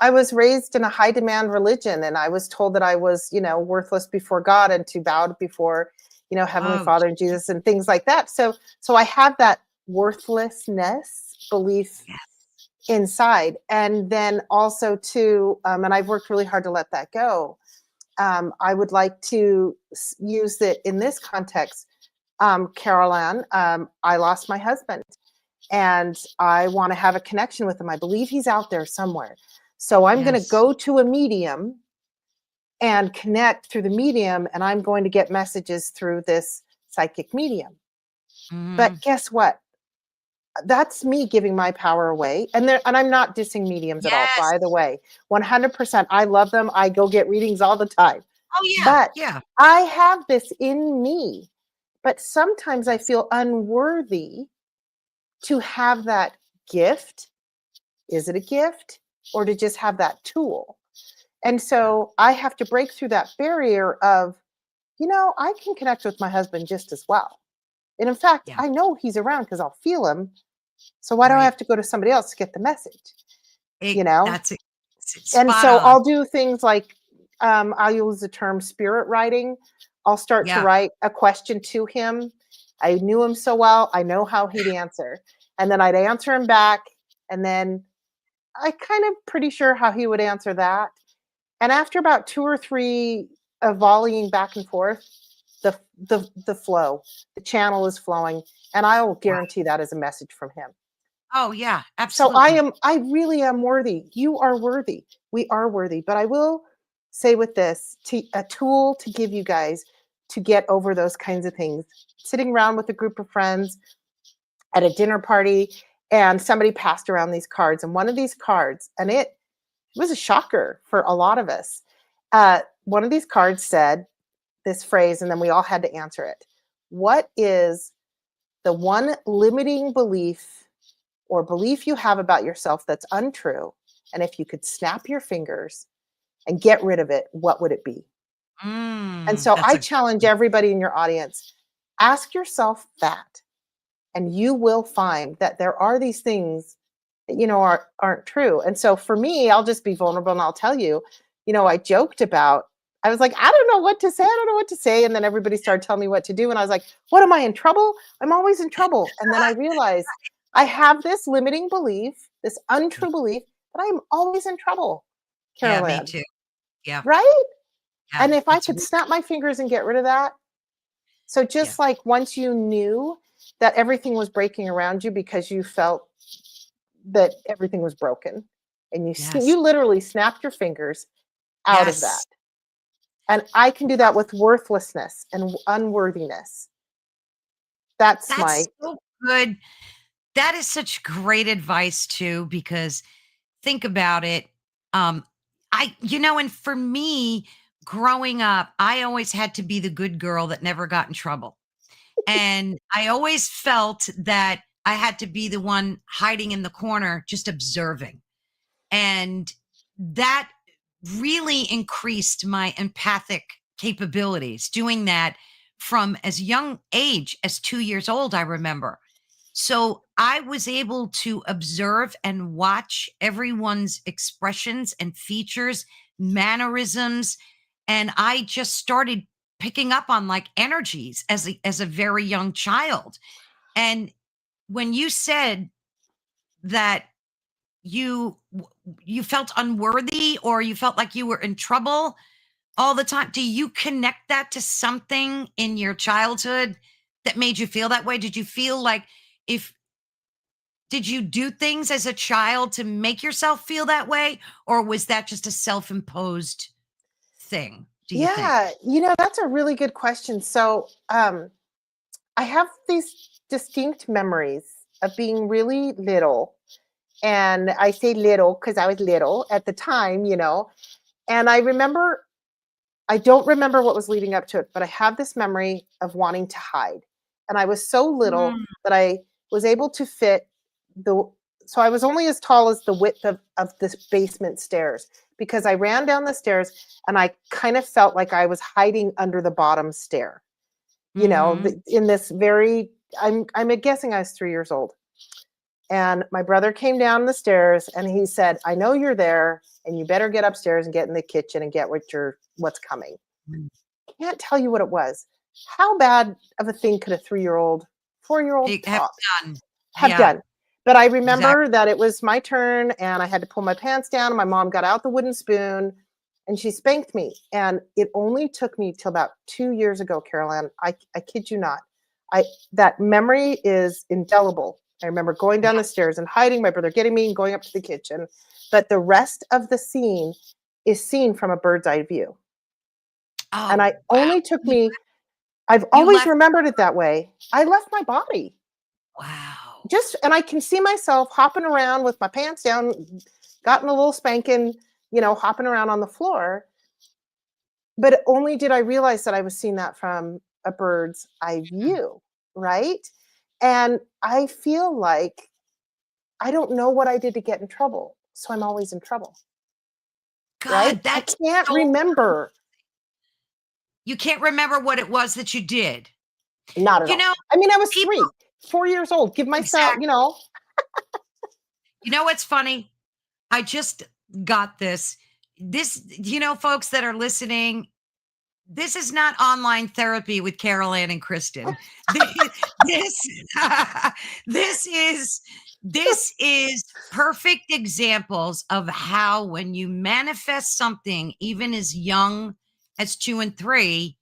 I was raised in a high demand religion, and I was told that I was, worthless before God and to bow before, Heavenly Oh, Father and Jesus and things like that. So I have that worthlessness belief inside. And then also too, and I've worked really hard to let that go. I would like to use it in this context. Carol Ann, I lost my husband and I want to have a connection with him. I believe he's out there somewhere. So I'm going to yes. go to a medium and connect through the medium, and I'm going to get messages through this psychic medium. But Mhm. guess what? That's me giving my power away. And I'm not dissing mediums at all, Yes. by the way. 100%. I love them. I go get readings all the time. Oh, yeah, But yeah. I have this in me. But sometimes I Yes. feel unworthy to have that gift. Is it a gift, or to just have that tool? And Yeah, so I have to break through that barrier of, I can connect with my husband just as well. And in fact, yeah, I know he's around because I'll feel him. So why do I right. have to go to somebody else to get the message? It You know? that's it. It's And spot so on. I'll do things like, I'll use the term spirit writing. I'll start to Yeah, write a question to him. I knew him so well, I know how he'd answer. And then I'd answer him back. And then I kind of pretty sure how he would answer that. And after about two or three volleying back and forth, the flow, the channel is flowing, and I will wow. guarantee that is a message from him. Oh, yeah, So absolutely. I really am worthy. You are worthy. We are worthy. But I will say with this, a tool to give you guys to get over those kinds of things. Sitting around with a group of friends at a dinner party, and somebody passed around these cards, and one of these cards, and it was a shocker for a lot of us. One of these cards said this phrase, and then we all had to answer it. What is the one limiting belief or belief you have about yourself that's untrue? And if you could snap your fingers and get rid of it, what would it be? And so That's I a challenge everybody in your audience, ask yourself that, and you will find that there are these things that aren't true. And so for me, I'll just be vulnerable and I'll tell you, I joked about, I was like, I don't know what to say. I don't know what to say. And then everybody started telling me what to do. And I was like, what, am I in trouble? I'm always in trouble. And then I realized I have this limiting belief, this yeah, untrue belief, that I'm always in trouble, yeah, Carol me Ann. too. Yeah, Right? yeah, And if I it's could weird. snap my fingers and get rid of that. So Yeah, just like once you knew that everything was breaking around you because you felt that everything was broken, and yes, you literally snapped your fingers out of that. yes. And I can do that with worthlessness and unworthiness. That's That's my so good. That is such great advice too, because think about it. Um, and for me, growing up, I always had to be the good girl that never got in trouble. And I always felt that I had to be the one hiding in the corner, just observing. And that really increased my empathic capabilities doing that from as young age as 2 years old, I remember. So I was able to observe and watch everyone's expressions and features, mannerisms, and I just started picking up on like energies as a very young child. And when you said that you felt unworthy, or you felt like you were in trouble all the time? Do you connect that to something in your childhood that made you feel that way? Did you feel like, if did you do things as a child to make yourself feel that way, or was that just a self-imposed thing, do you think? Yeah, that's a really good question. So, I have these distinct memories of being really little. And I say little because I was little at the time, and I don't remember what was leading up to it, but I have this memory of wanting to hide. And I was so little Mm, that I was able to fit the so I was only as tall as the width of this basement stairs, because I ran down the stairs and I kind of felt like I was hiding under the bottom stair. mhm. In this very I'm guessing I was 3 years old. And my brother came down the stairs and he said, "I know you're there and you better get upstairs and get in the kitchen and get what's coming." Mm. Can't tell you what it was. How bad of a thing could a 3-year-old, 4-year-old Have top done. have Yeah, done? But I exactly. remember that it was my turn and I had to pull my pants down, and my mom got out the wooden spoon and she spanked me. And it only took me till about 2 years ago, Caroline. I kid you not. I That memory is indelible. I remember going down the stairs and hiding, my brother getting me and going up to the kitchen. But the rest of the scene is seen from a bird's eye view. And Oh, I wow. only took You me I've you always left. remembered it that way. I left my body. Wow. And I can see myself hopping around with my pants down, gotten a little spanking, hopping around on the floor. But only did I realize that I was seeing that from a bird's eye Mm. view, right? And I feel like I don't know what I did to get in trouble. So I'm always in trouble, right? God, I that's can't so remember. you can't remember what it was that you did. Not at You all. know, I mean, I was people 3, 4 years old. Give myself, exactly. You know what's funny? I just got this. Folks that are listening, this is not online therapy with Carol Ann and Kristen. This this is this is perfect examples of how, when you manifest something even as young as 2 and 3,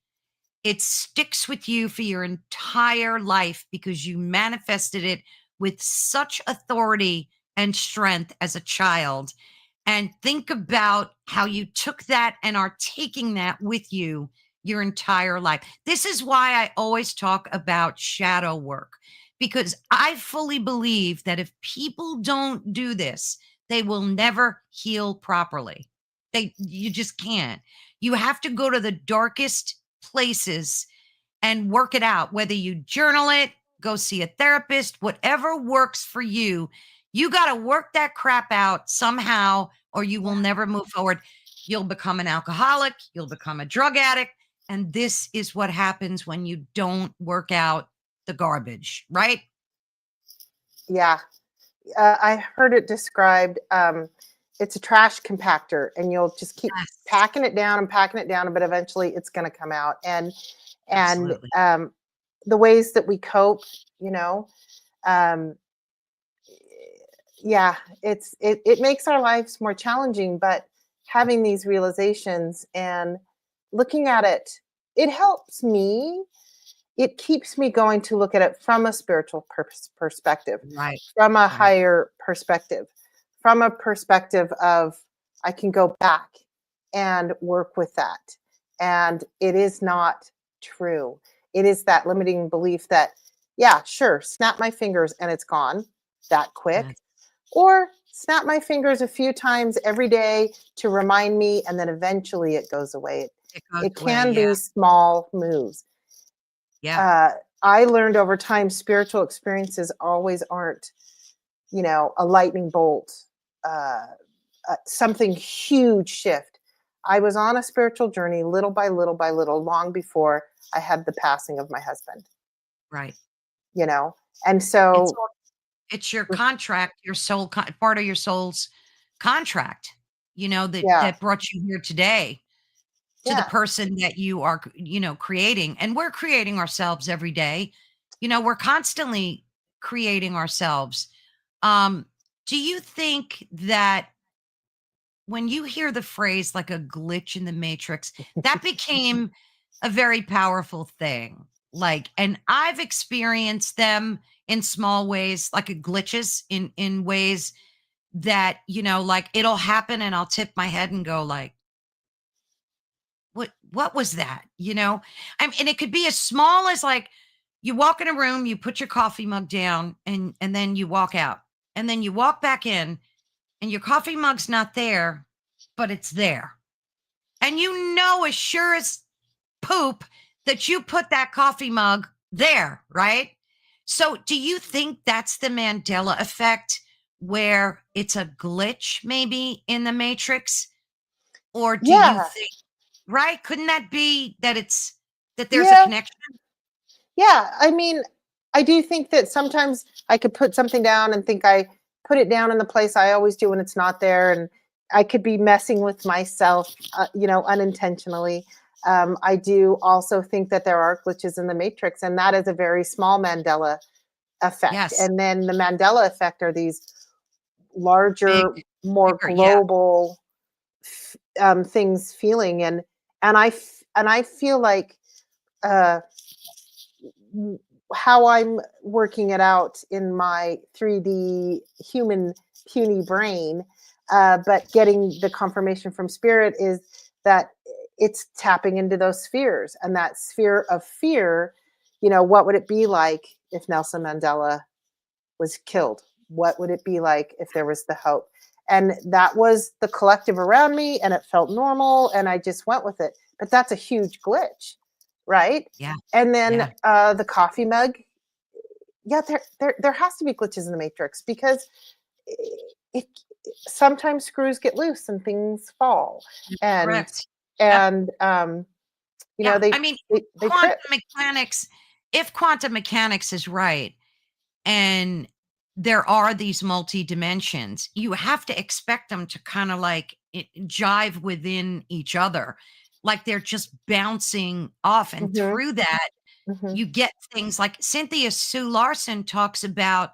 it sticks with you for your entire life because you manifested it with such authority and strength as a child. And think about how you took that and are taking that with you your entire life. This is why I always talk about shadow work, because I fully believe that if people don't do this, they will never heal properly. You just can't. You have to go to the darkest places and work it out, whether you journal it, go see a therapist, whatever works for you. You got to work that crap out somehow, or you will Yeah. never move forward. You'll become an alcoholic, you'll become a drug addict. And this is what happens when you don't work out the garbage, right? Yeah. I heard it described. It's a trash compactor, and you'll just keep Yes, packing it down and packing it down, but eventually it's going to come out. And absolutely. the ways that we cope, you know, um, yeah, it makes our lives more challenging. But having these realizations and looking at it, it helps me. It keeps me going to look at it from a spiritual perspective, Right, from a right. higher perspective, from a perspective of I can go back and work with that. And it is not true. It is that limiting belief that, yeah, sure, snap my fingers and it's gone that quick, Yes, or snap my fingers a few times every day to remind me, and then eventually it goes away. it goes It away. can Yeah, be small moves. yeah. uh, I learned over time spiritual experiences always aren't, a lightning bolt, uh, something huge shift. I was on a spiritual journey little by little by little, long before I had the passing of my husband, Right. you know? And It's so, It's your contract, your soul part of your soul's contract, yeah, that brought you here today to the yeah, person that you are, creating. And we're creating ourselves every day. We're constantly creating ourselves. Um, Do you think that when you hear the phrase like a glitch in the matrix, that became a very powerful thing? Like, and I've experienced them in small ways, like a glitches in ways that, like it'll happen and I'll tip my head and go like, what was that? And it could be as small as like you walk in a room, you put your coffee mug down and then you walk out. And then you walk back in and your coffee mug's not there, but it's there. And as sure as poop that you put that coffee mug there, right? So do you think that's the Mandela effect where it's a glitch maybe in the matrix? Or do you Yeah. think, right? Couldn't that be that there's a Yeah. connection? Yeah. I mean, I do think that sometimes I could put something down and think I put it down in the place I always do when it's not there. And I could be messing with myself, unintentionally. I do also think that there are glitches in the matrix, and that is a very small Mandela effect. Yes. And then the Mandela effect are these Big, larger, more bigger. Yeah. global things feeling. And I feel like uh, how I'm working it out in my 3D human puny brain, but getting the confirmation from spirit is that it's tapping into those spheres, and that sphere of fear. What would it be like if Nelson Mandela was killed? What would it be like if there was the hope? And that was the collective around me, and it felt normal, and I just went with it. But that's a huge glitch, right? Yeah. And then Yeah. the coffee mug. Yeah, there has to be glitches in the matrix, because it sometimes screws get loose and things fall, and Correct. Yep. and Yeah. they I mean, they quantum trip. mechanics, if quantum mechanics is right, and there are these multi dimensions, you have to expect them to kind of like jive within each other, like they're just bouncing off. And Hmm. through that, Hmm. you get things like Cynthia Sue Larson talks about.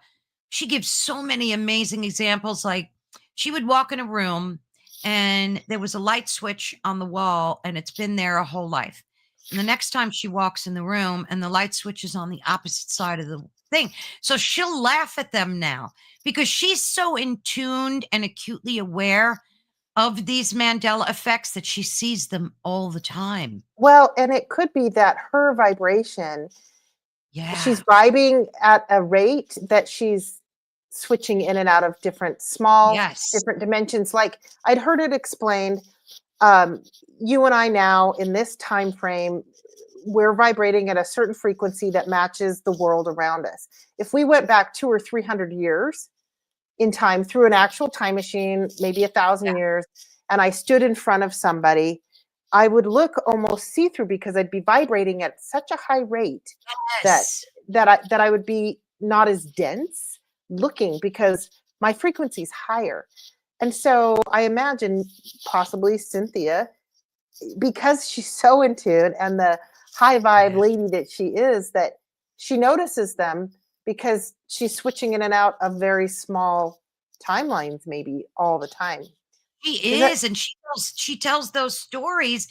She gives so many amazing examples. Like she would walk in a room and there was a light switch on the wall and it's been there a whole life. And the next time she walks in the room and the light switch is on the opposite side of the thing. So she'll laugh at them now because she's so in tuned and acutely aware of these Mandela effects that she sees them all the time. Well, and it could be that her vibration, she's Yeah. vibing at a rate that she's switching in and out of Yes. different dimensions. Like I'd heard it explained, um, you and I now in this time frame, we're vibrating at a certain frequency that matches the world around us. If we went back 200 or 300 years in time through an actual time machine, maybe 1,000 years, and I stood in front of somebody, I would look almost see through, because I'd be vibrating at such a high rate that Yes. I would be not as dense looking, because my frequency's higher. And so I imagine possibly Cynthia, because she's so in tune and the high vibe Yeah. lady that she is, that she notices them, because she's switching in and out of very small timelines maybe all the time. Is She that is, and she tells those stories.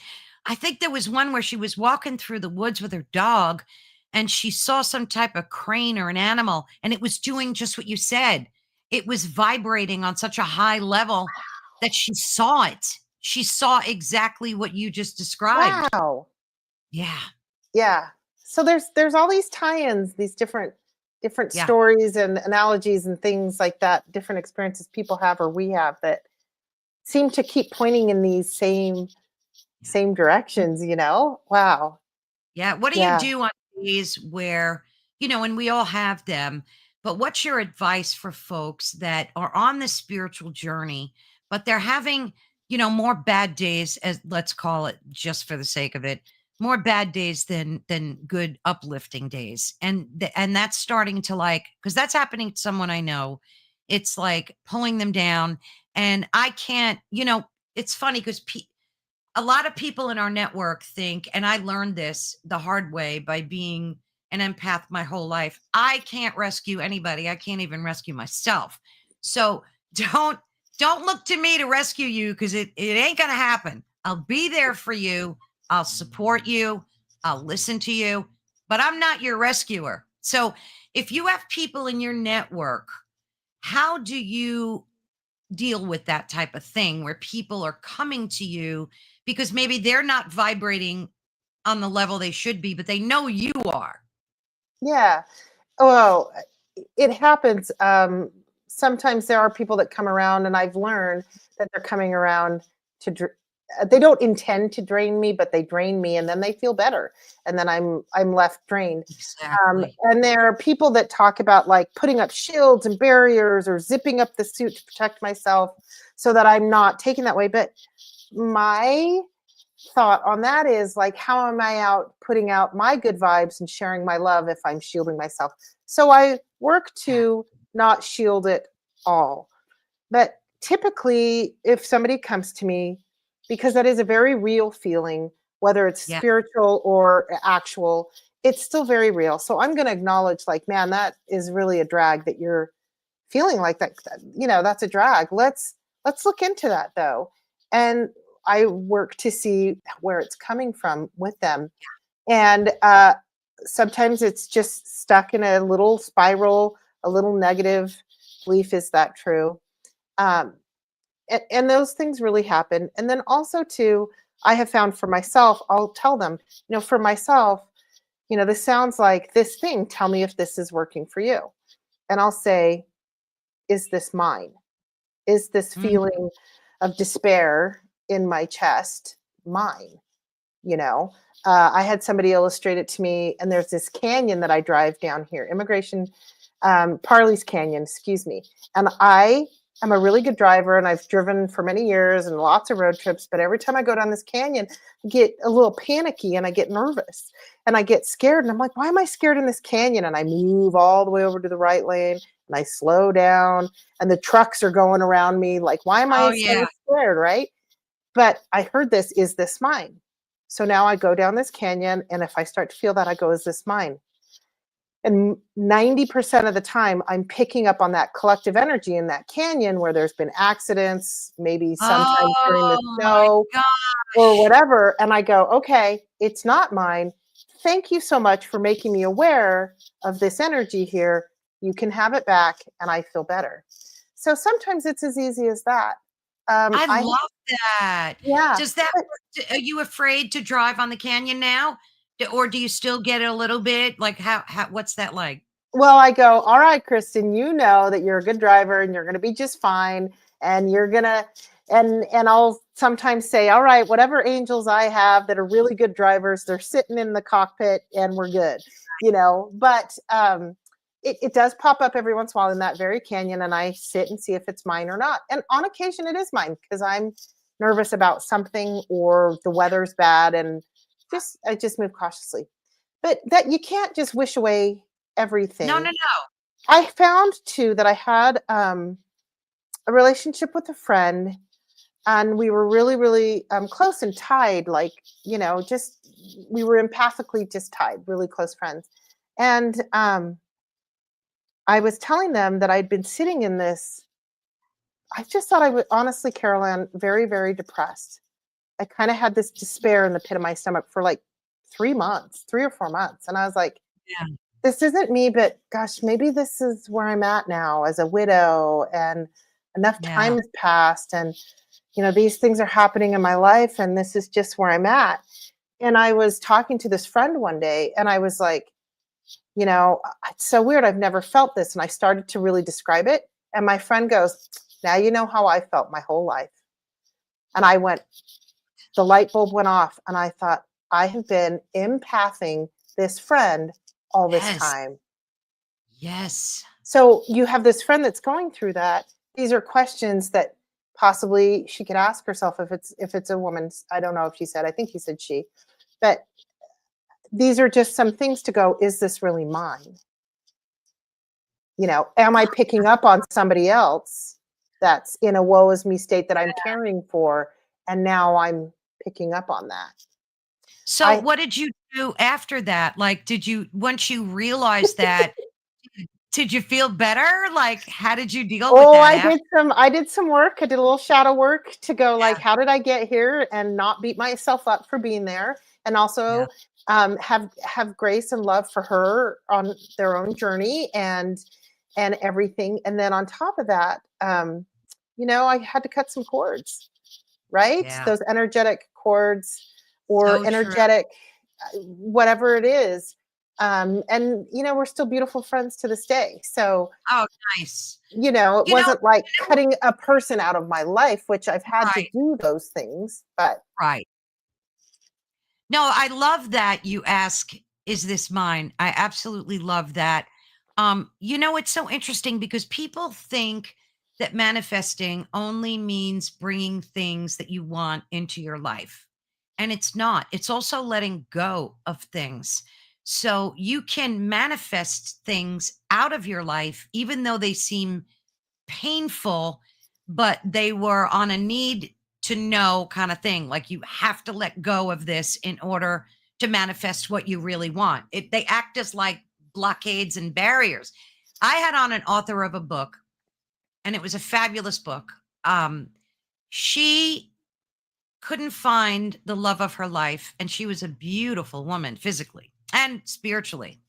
I think there was one where she was walking through the woods with her dog, and she saw some type of crane or an animal, and it was doing just what you said. It was vibrating on such a high level that she saw it. She saw exactly what you just described. wow? Yeah, Yeah. So there's all these tie-ins, these different yeah, stories and analogies and things like that, different experiences people have or we have, that seem to keep pointing in these yeah. same directions. Wow. Yeah. What do you Yeah. do on days where, and we all have them, but what's your advice for folks that are on the spiritual journey, but they're having, more bad days, as let's call it just for the sake of it, more bad days than good uplifting days. And that's starting to like, because that's happening to someone I know. It's like pulling them down. And I can't, it's funny because a lot of people in our network think, and I learned this the hard way by being an empath my whole life, I can't rescue anybody. I can't even rescue myself. So don't look to me to rescue you, because it ain't gonna happen. I'll be there for you. I'll support you. I'll listen to you, but I'm not your rescuer. So if you have people in your network, how do you deal with that type of thing where people are coming to you because maybe they're not vibrating on the level they should be, but they know you are? Yeah. Well, it happens. Sometimes there are people that come around, and I've learned that they're coming around to. They don't intend to drain me, but they drain me, and then they feel better, and then I'm left drained. Exactly. And there are people that talk about like putting up shields and barriers or zipping up the suit to protect myself so that I'm not taken that way. But my thought on that is like, how am I out putting out my good vibes and sharing my love if I'm shielding myself? So I work Yeah. to not shield it all. But typically, if somebody comes to me, because that is a very real feeling, whether it's Yeah. spiritual or actual, it's still very real. So I'm going to acknowledge, like, man, that is really a drag that you're feeling like that. You know, that's a drag. Let's look into that though. And I work to see where it's coming from with them. And sometimes it's just stuck in a little spiral, a little negative belief. Is that true? Um, and those things really happen. And then also too, I have found for myself, I'll tell them, you know, for myself, you know, this sounds like this thing. Tell me if this is working for you. And I'll say, is this mine? Is this Mm. feeling of despair in my chest mine? You know, I had somebody illustrate it to me, and there's this canyon that I drive down here, Immigration Parley's Canyon, excuse me. And I am a really good driver, and I've driven for many years and lots of road trips. But every time I go down this canyon, I get a little panicky and I get nervous and I get scared. And I'm like, why am I scared in this canyon? And I move all the way over to the right lane and I slow down, and the trucks are going around me. Like, why am Oh I so yeah. scared? Right. But I heard this, is this mine? So now I go down this canyon, and if I start to feel that, I go, is this mine? And 90% of the time, I'm picking up on that collective energy in that canyon where there's been accidents, maybe sometimes during the Oh my snow or gosh. whatever. And I go, okay, it's not mine. Thank you so much for making me aware of this energy here. You can have it back, and I feel better. So sometimes it's as easy as that. I I love that. Yeah. Does that But work? Are you afraid to drive on the canyon now? Or do you still get it a little bit? Like how what's that like? Well, I go, all right, Kristen, you know that you're a good driver and you're going to be just fine. And you're going to, and I'll sometimes say, all right, whatever angels I have that are really good drivers, they're sitting in the cockpit and we're good, you know. But it does pop up every once in a while in that very canyon, and I sit and see if it's mine or not. And on occasion, it is mine because I'm nervous about something or the weather's bad, and I just move cautiously. But that you can't just wish away No, everything. no, no. I found too that I had a relationship with a friend, and we were really, really close and tied. Like, you know, just we were empathically just tied, really close friends. And I was telling them that I'd been sitting in this. I just thought I would, honestly, Caroline, very, very depressed. I kind of had this despair in the pit of my stomach for like 3 months, 3 or 4 months. And I was like, Yeah. this isn't me, but gosh, maybe this is where I'm at now as a widow, and enough time Yeah. has passed, and you know, these things are happening in my life, and this is just where I'm at. And I was talking to this friend one day, and I was like, you know, it's so weird. I've never felt this. And I started to really describe it. And my friend goes, now you know how I felt my whole life. And I went, the light bulb went off, and I thought, I have been empathing this friend all this Yes. time. Yes. So you have this friend that's going through that. These are questions that possibly she could ask herself if it's a woman. I don't know if she said, I think he said she. But these are just some things to go, is this really mine? You know, am I picking up on somebody else that's in a woe is me state that I'm caring for, and now I'm picking up on that? So I what did you do after that? Like, did you once you realized that, Did you feel better? Like, how did you deal with Oh, that I after? did some work. I did a little shadow work to go like, Yeah, how did I get here and not beat myself up for being there, and yeah, also have grace and love for her on their own journey and everything. And then on top of that, I had to cut some cords, right? yeah. Those energetic cords or So true. energetic, whatever it is. And we're still beautiful friends to this day. So Oh, nice. it You know, wasn't like cutting a person out of my life, which I've had to right, do those things, but right. No, I love that you ask, is this mine? I absolutely love that. It's so interesting because people think that manifesting only means bringing things that you want into your life. And it's not. It's also letting go of things. So you can manifest things out of your life, even though they seem painful, but they were on a need to know kind of thing. Like you have to let go of this in order to manifest what you really want. They act as like blockades and barriers. I had on an author of a book, and it was a fabulous book. She couldn't find the love of her life, and she was a beautiful woman physically and spiritually.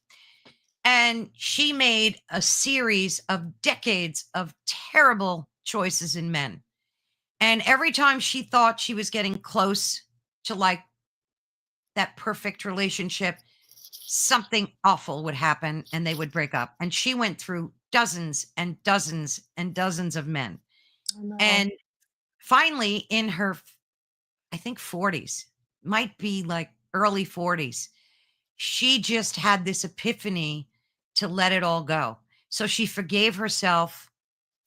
And she made a series of decades of terrible choices in men. And every time she thought she was getting close to like that perfect relationship, something awful would happen and they would break up. And she went through dozens and dozens and dozens of men. oh no. And finally, in her, I think 40s, might be like early 40s, she just had this epiphany to let it all go. So she forgave herself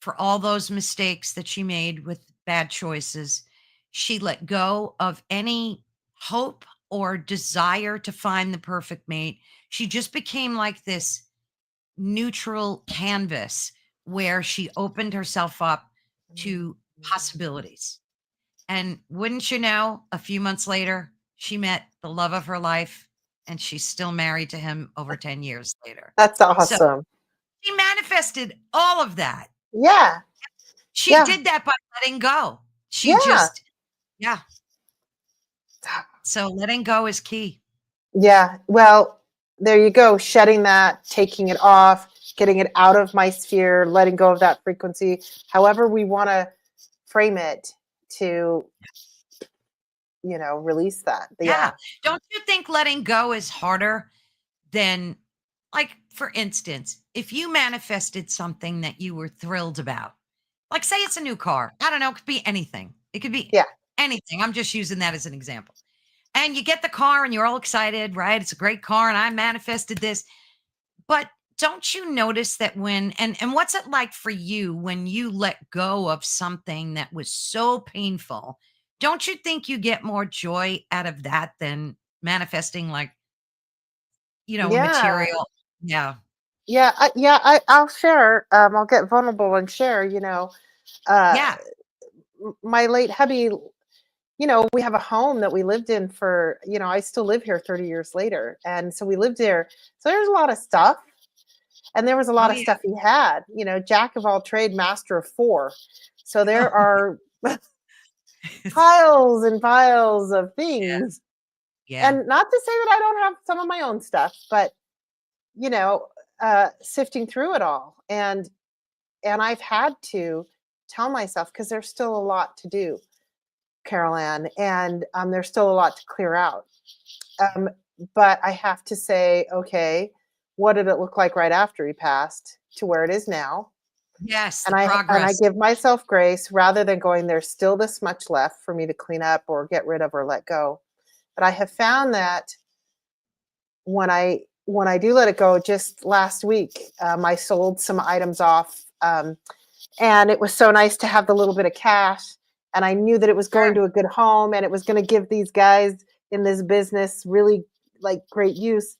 for all those mistakes that she made with bad choices. She let go of any hope or desire to find the perfect mate. She just became like this neutral canvas where she opened herself up to possibilities. And wouldn't you know, a few months later, she met the love of her life and she's still married to him over 10 years later. That's So awesome. she manifested all of that. Yeah. She Yeah. did that by letting go. She Yeah. just, yeah. So letting go is key. Yeah. Well, there you go. Shedding that, taking it off, getting it out of my sphere, letting go of that frequency, however we want to frame it to, release that. Yeah. Yeah. Don't you think letting go is harder than, like, for instance, if you manifested something that you were thrilled about, like, say it's a new car. I don't know. It could be anything. It could be Yeah. anything. I'm just using that as an example. And you get the car and you're all excited, right? It's a great car and I manifested this. But don't you notice that and what's it like for you when you let go of something that was so painful? Don't you think you get more joy out of that than manifesting like, a Yeah. material? Yeah. I'll share. I'll get vulnerable and share. Uh, Yeah. my late hubby. We have a home that we lived in for. I still live here 30 years later, and so we lived there. So there's a lot of stuff, and there was a Oh lot of yeah. stuff he had. Jack of all trade, master of four. So there are piles and piles of Yeah. things, Yeah. and not to say that I don't have some of my own stuff, but you know, sifting through it all, and I've had to tell myself because there's still a lot to do, Carol Ann, and there's still a lot to clear out. Um, but I have to say, okay, what did it look like right after he passed to where it is now? Yes, And the I progress. give myself grace rather than going, there's still this much left for me to clean up or get rid of or let go. But I have found that when I do let it go, just last week, I sold some items off, and it was so nice to have the little bit of cash. And I knew that it was going Sure. to a good home, and it was going to give these guys in this business really like great use.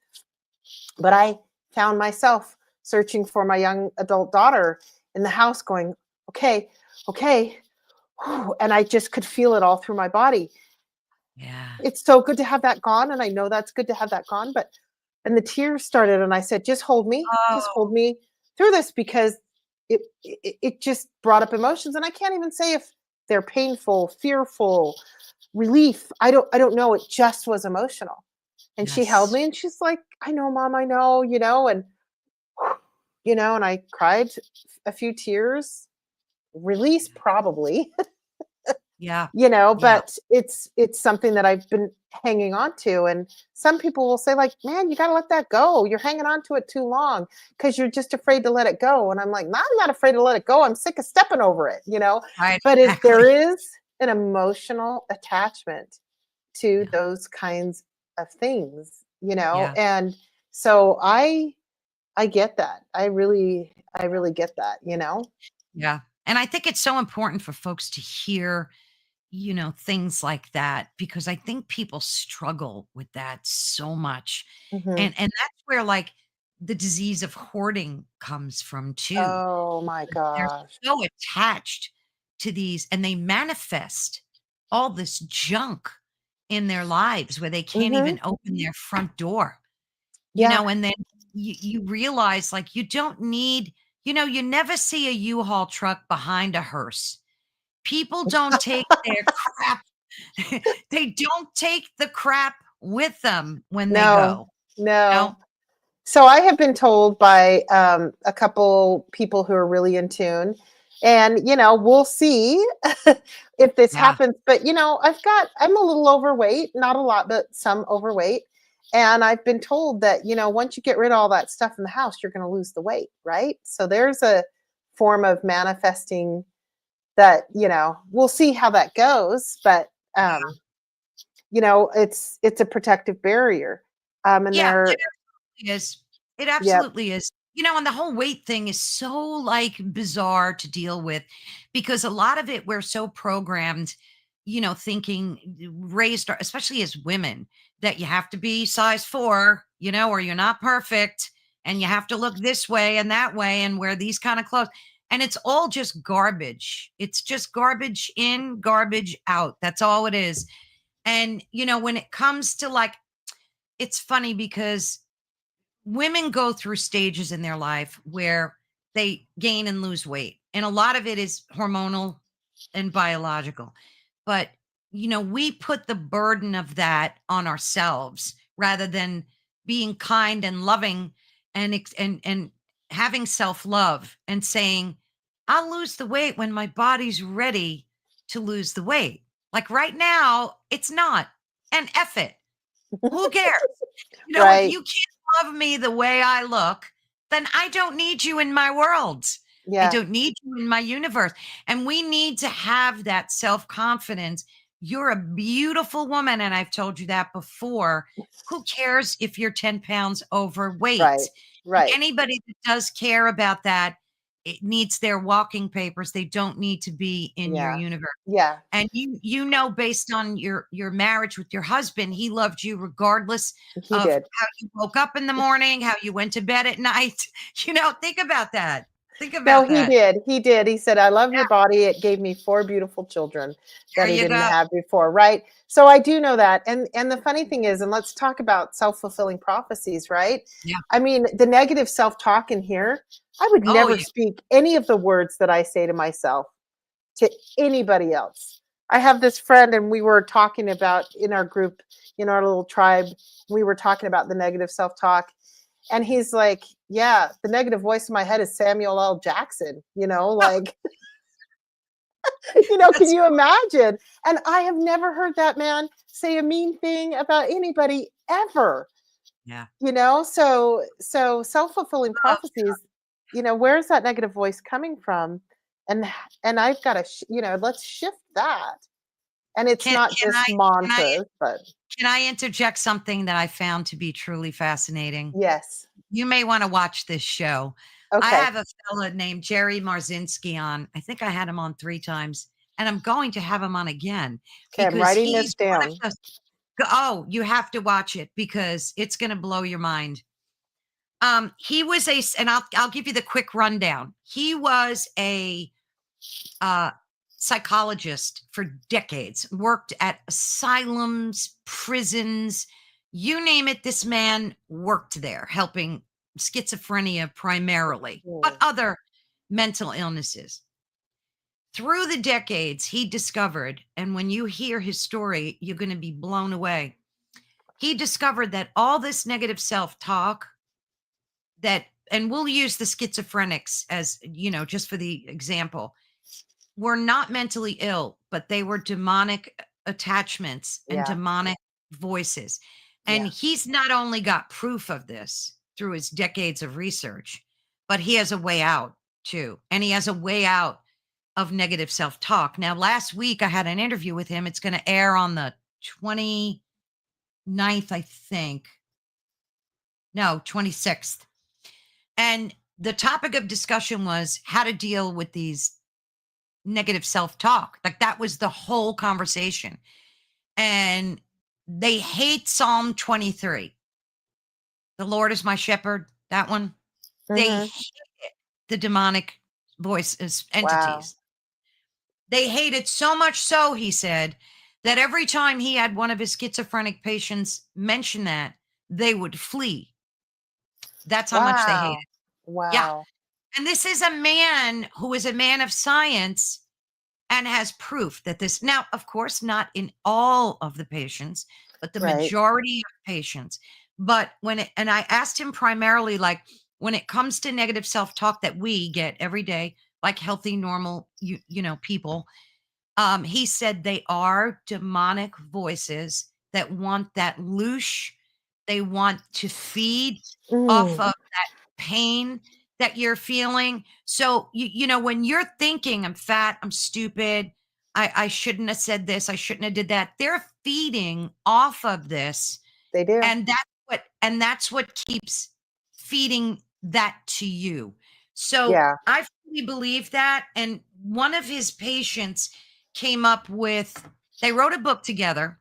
But I found myself searching for my young adult daughter in the house, going, okay, okay, whew, and I just could feel it all through my body. Yeah. It's so good to have that gone, and I know that's good to have that gone, but and the tears started, and I said, just hold me, Oh, through this because it just brought up emotions, and I can't even say if they're painful, fearful, relief. I don't know. It just was emotional. And she held Yes. me and she's like, I know, mom, I know, and and I cried a few tears, release probably, Yeah. Yeah. but it's something that I've been hanging on to. And some people will say, like, man, you got to let that go. You're hanging on to it too long because you're just afraid to let it go. And I'm like, no, I'm not afraid to let it go. I'm sick of stepping over it. Right. But there Exactly. is an emotional attachment to Yeah. those kinds of things. Yeah. And so I get that. I really get that. Yeah. And I think it's so important for folks to hear, things like that, because I think people struggle with that so much. Mhm. And that's where like the disease of hoarding comes from too. Oh my They're gosh. so attached to these and they manifest all this junk in their lives where they can't Mhm. even open their front door, Yeah. and then you realize like you don't need, you never see a U-Haul truck behind a hearse. People don't take their crap. They don't take the crap with them when they No. go, you know? No. So I have been told by a couple people who are really in tune, and we'll see if this Yeah. happens. But I'm a little overweight, not a lot, but some overweight, and I've been told that once you get rid of all that stuff in the house, you're going to lose the weight, right? So there's a form of manifesting that we'll see how that goes, but it's a protective barrier, and Yeah, there, it is. It yep. absolutely is. And the whole weight thing is so like bizarre to deal with because a lot of it we're so programmed, thinking raised, especially as women, that you have to be size 4, or you're not perfect and you have to look this way and that way and wear these kind of clothes. And it's all just garbage. It's just garbage in, garbage out. That's all it is. And when it comes to like it's funny because women go through stages in their life where they gain and lose weight. And a lot of it is hormonal and biological. But, we put the burden of that on ourselves rather than being kind and loving and having self-love and saying, I'll lose the weight when my body's ready to lose the weight. Like right now, it's not. And F it. Who cares? If Right. you can't love me the way I look, then I don't need you in my world. I Yeah. don't need you in my universe. And we need to have that self confidence. You're a beautiful woman. And I've told you that before. Who cares if you're 10 pounds Right. overweight? And Right. anybody that does care about that, it needs their walking papers. They don't need to be in your Yeah. universe. Yeah. And based on your marriage with your husband, he loved you regardless He of did. how you woke up in the morning, how you went to bed at night. Think about that. Think No, about he that. did. He did. He said, "I love your Yeah, body. It gave me 4 beautiful children that there he you didn't go. have before." Right? So I do know that. And the funny thing is, and let's talk about self-fulfilling prophecies, right? Yeah. I mean, the negative self-talk in here, I would Oh, never yeah. speak any of the words that I say to myself to anybody else. I have this friend, and we were talking about in our group, in our little tribe, we were talking about the negative self talk. And he's like, yeah, the negative voice in my head is Samuel L. Jackson, like, can That's you imagine? And I have never heard that man say a mean thing about anybody ever, yeah. so self-fulfilling Oh, prophecies, where's that negative voice coming from? And I've got to, let's shift that. And it's can not can just I can I mantras, but can I interject something that I found to be truly fascinating? yes. You may want to watch this show. I Okay. have a fella named Jerry Marzinski on. I think I had him on 3 times, and I'm going to have him on again Okay, I'm because writing he's this one of down. the you have to watch it because it's gonna blow your mind. He was and I'll give you the quick rundown. He was a uh, psychologist for decades, worked at asylums, prisons, you name it. This man worked there, helping schizophrenia primarily, but Mm. other mental illnesses. Through the decades, he discovered, and when you hear his story, you're going to be blown away. He discovered that all this negative self talk that, and we'll use the schizophrenics as, just for the example, were not mentally ill, but they were demonic attachments and Yeah. demonic voices. And Yeah. he's not only got proof of this through his decades of research, but he has a way out too. And he has a way out of negative self talk. Now, last week I had an interview with him. It's going to air on the 29th, I think. No, 26th. And the topic of discussion was how to deal with these negative self talk. Like that was the whole conversation. And they hate Psalm 23. The Lord is my shepherd, that one. They Hmm. hate it, the demonic voices, Wow. entities. They hate it so much so, he said, that every time he had one of his schizophrenic patients mention that, they would flee. That's how much they hate Wow. it. Yeah. Wow. And this is a man who is a man of science and has proof that this, now, of course, not in all of the patients, but the Right. majority of patients. But and I asked him primarily, like, when it comes to negative self talk that we get every day, like healthy, normal, people, he said they are demonic voices that want that loosh. They want to feed off Mm. of pain that you're feeling. So when you're thinking, I'm fat, I'm stupid, I shouldn't have said this, I shouldn't have did that. They're feeding off of this, They do. and that's what keeps feeding that to you. So Yeah. I fully believe that. And one of his patients came up with, they wrote a book together,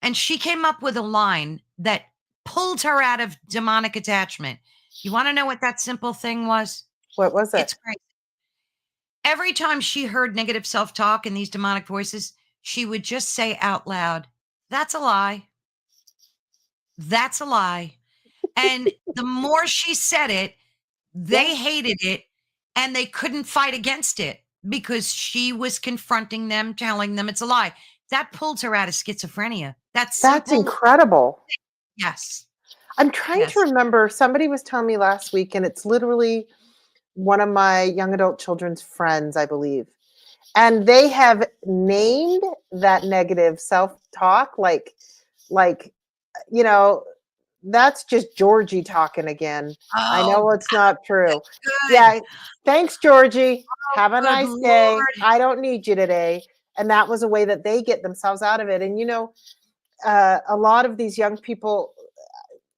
and she came up with a line that pulled her out of demonic attachment. You want to know what that simple thing was? What was it? It's great. Every time she heard negative self talk and these demonic voices, she would just say out loud, "That's a lie. That's a lie." And the more she said it, Yeah. they hated it and they couldn't fight against it because she was confronting them, telling them it's a lie. That pulled her out of schizophrenia. That That's simple, incredible. yes, I'm trying to yes. remember. Somebody was telling me last week, and it's literally one of my young adult children's friends, I believe. And they have named that negative self-talk like, you know, that's just Georgie talking again. I Oh, know it's not true. good. Yeah. Thanks, Georgie. Oh, Have a good nice day. Lord. I don't need you today. And that was a way that they get themselves out of it. And a lot of these young people,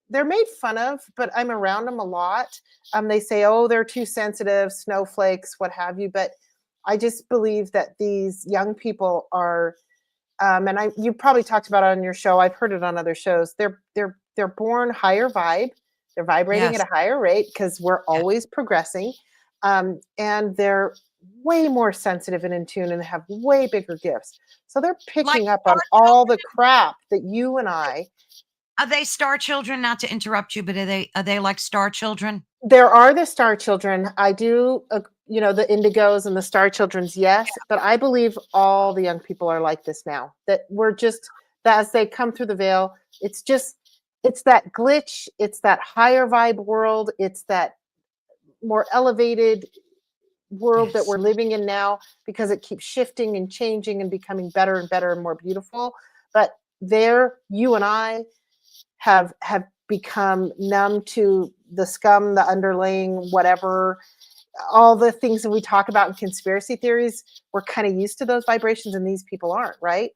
they're made fun of, but I'm around them a lot. They say, "Oh, they're too sensitive, snowflakes, what have you." But I just believe that these young people are, and you probably talked about it on your show. I've heard it on other shows. They're born higher vibe. They're vibrating at Yes, a higher rate because we're yes. always progressing, and they're way more sensitive and in tune and have way bigger gifts. So they're Like picking up star on all the crap that you and I. Are they star children? Not to interrupt you, but are they like star children? There are the star children. I do, the indigos and the star children's, yes. But I believe all the young people are like this now. That we're just, that as they come through the veil, it's that glitch. It's that higher vibe world. It's that more elevated world that Yes. we're living in now because it keeps shifting and changing and becoming better and better and more beautiful. But you and I have become numb to the scum, the underlaying, whatever, all the things that we talk about in conspiracy theories. We're kind of used to those vibrations, and these people aren't, right?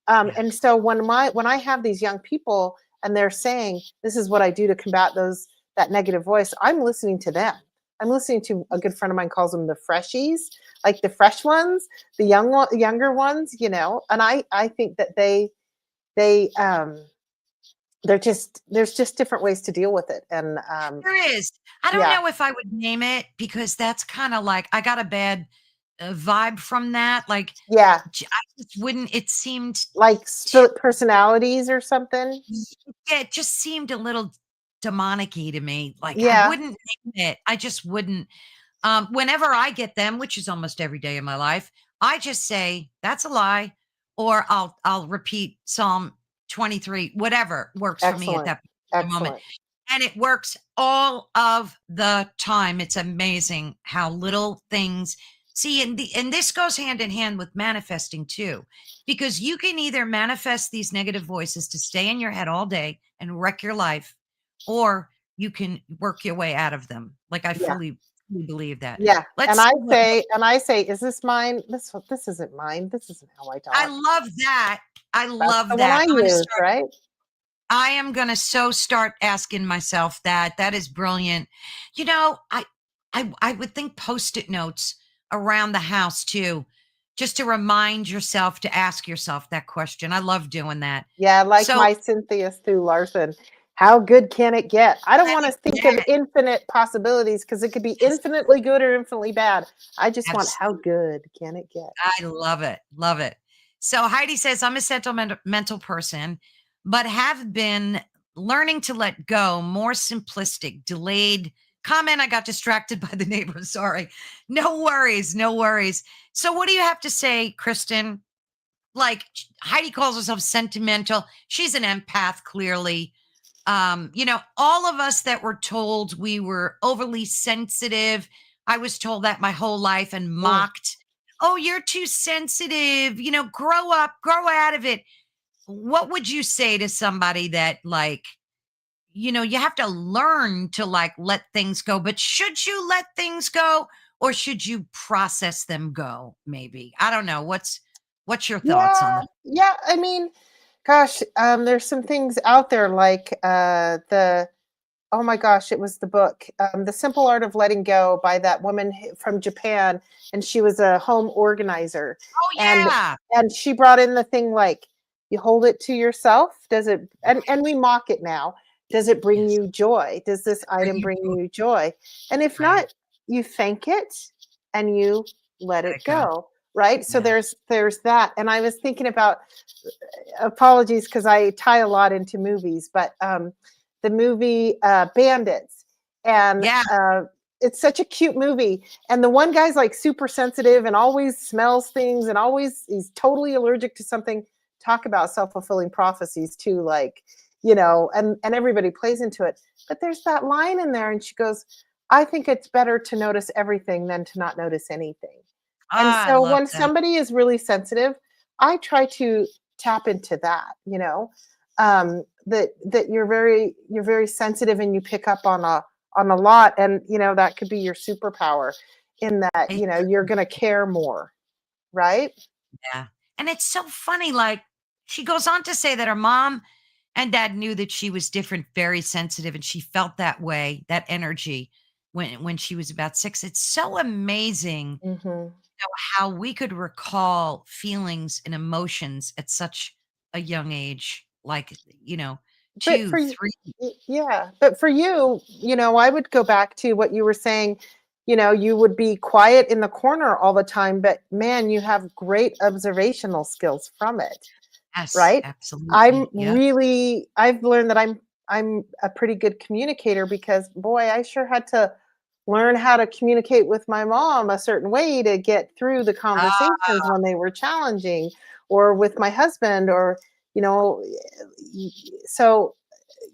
Yeah. And so when I have these young people and they're saying, "This is what I do to combat that negative voice," I'm listening to them. I'm listening to, a good friend of mine calls them the freshies, like the fresh ones, the younger ones, And I think that they there's just different ways to deal with it. And There is. I don't yeah. know if I would name it because that's kind of like I got a bad vibe from that. Like, Yeah. I just wouldn't. It seemed Like too. split personalities or something. Yeah, it just seemed a little. demonic-y to me. Like I Yeah. wouldn't name it. I just wouldn't. Whenever I get them, which is almost every day in my life, I just say that's a lie, or I'll repeat Psalm 23, whatever works for me at Excellent. that particular moment. Excellent. And it works all of the time. It's amazing how little things see, and this goes hand in hand with manifesting too, because you can either manifest these negative voices to stay in your head all day and wreck your life, or you can work your way out of them. Like I Yeah. fully believe that. Yeah. Let's And see I what say, is this mine? This isn't mine. This isn't how I I talk. love that. I That's love the one that. I use, right? I am gonna so start asking myself that. That is brilliant. You know, I would think post-it notes around the house too, just to remind yourself to ask yourself that question. I love doing that. Yeah, like So my Cynthia Stu Larson. How good can it get? I don't want to think of yeah, infinite possibilities because it could be yes, infinitely good or infinitely bad. I just want how absolutely. good can it get? I love it. Love it. So Heidi says, I'm a sentimental person, but have been learning to let go, more simplistic, delayed comment. I got distracted by the neighbor. Sorry. No worries. No worries. So, what do you have to say, Kristen? Like Heidi calls herself sentimental. She's an empath, clearly. All of us that were told we were overly sensitive. I was told that my whole life and Mm. mocked. Oh, you're too sensitive. Grow up, grow out of it. What would you say to somebody that, like, you have to learn to like let things go, but should you let things go or should you process them go? Maybe. I don't know. What's your thoughts on Yeah, that? yeah. I mean, gosh, there's some things out there like the oh my gosh, it was the book, The Simple Art of Letting Go by that woman from Japan, and she was a home organizer, Oh and yeah. she brought in the thing like, you hold it to yourself. Does it? And we mock it now. Does it bring Yes. you joy? Does this Bring item you bring joy, you joy? And if right? not, you thank it and you let Let it it go. go. Right. So Yeah. there's that. And I was thinking about apologies because I tie a lot into movies, but the movie Bandits, and Yeah. it's such a cute movie. And the one guy's like super sensitive and always smells things, and always he's totally allergic to something. Talk about self fulfilling prophecies too, like and everybody plays into it. But there's that line in there, and she goes, "I think it's better to notice everything than to not notice anything." And Ah, I so love when that. somebody is really sensitive, I try to tap into that, that you're very sensitive and you pick up on a lot, and that could be your superpower in that, It you're going to care more, right? Yeah. And it's so funny, like, she goes on to say that her mom and dad knew that she was different, very sensitive, and she felt that way, that energy when she was about 6. It's so amazing Hmm. how we could recall feelings and emotions at such a young age, like, But 2, 3. yeah, but for you, I would go back to what you were saying. You would be quiet in the corner all the time, but man, you have great observational skills from it, Yes, right? absolutely. Yeah. I've learned that I'm a pretty good communicator because boy, I sure had to learn how to communicate with my mom a certain way to get through the conversations Ah, when they were challenging, or with my husband, or you know so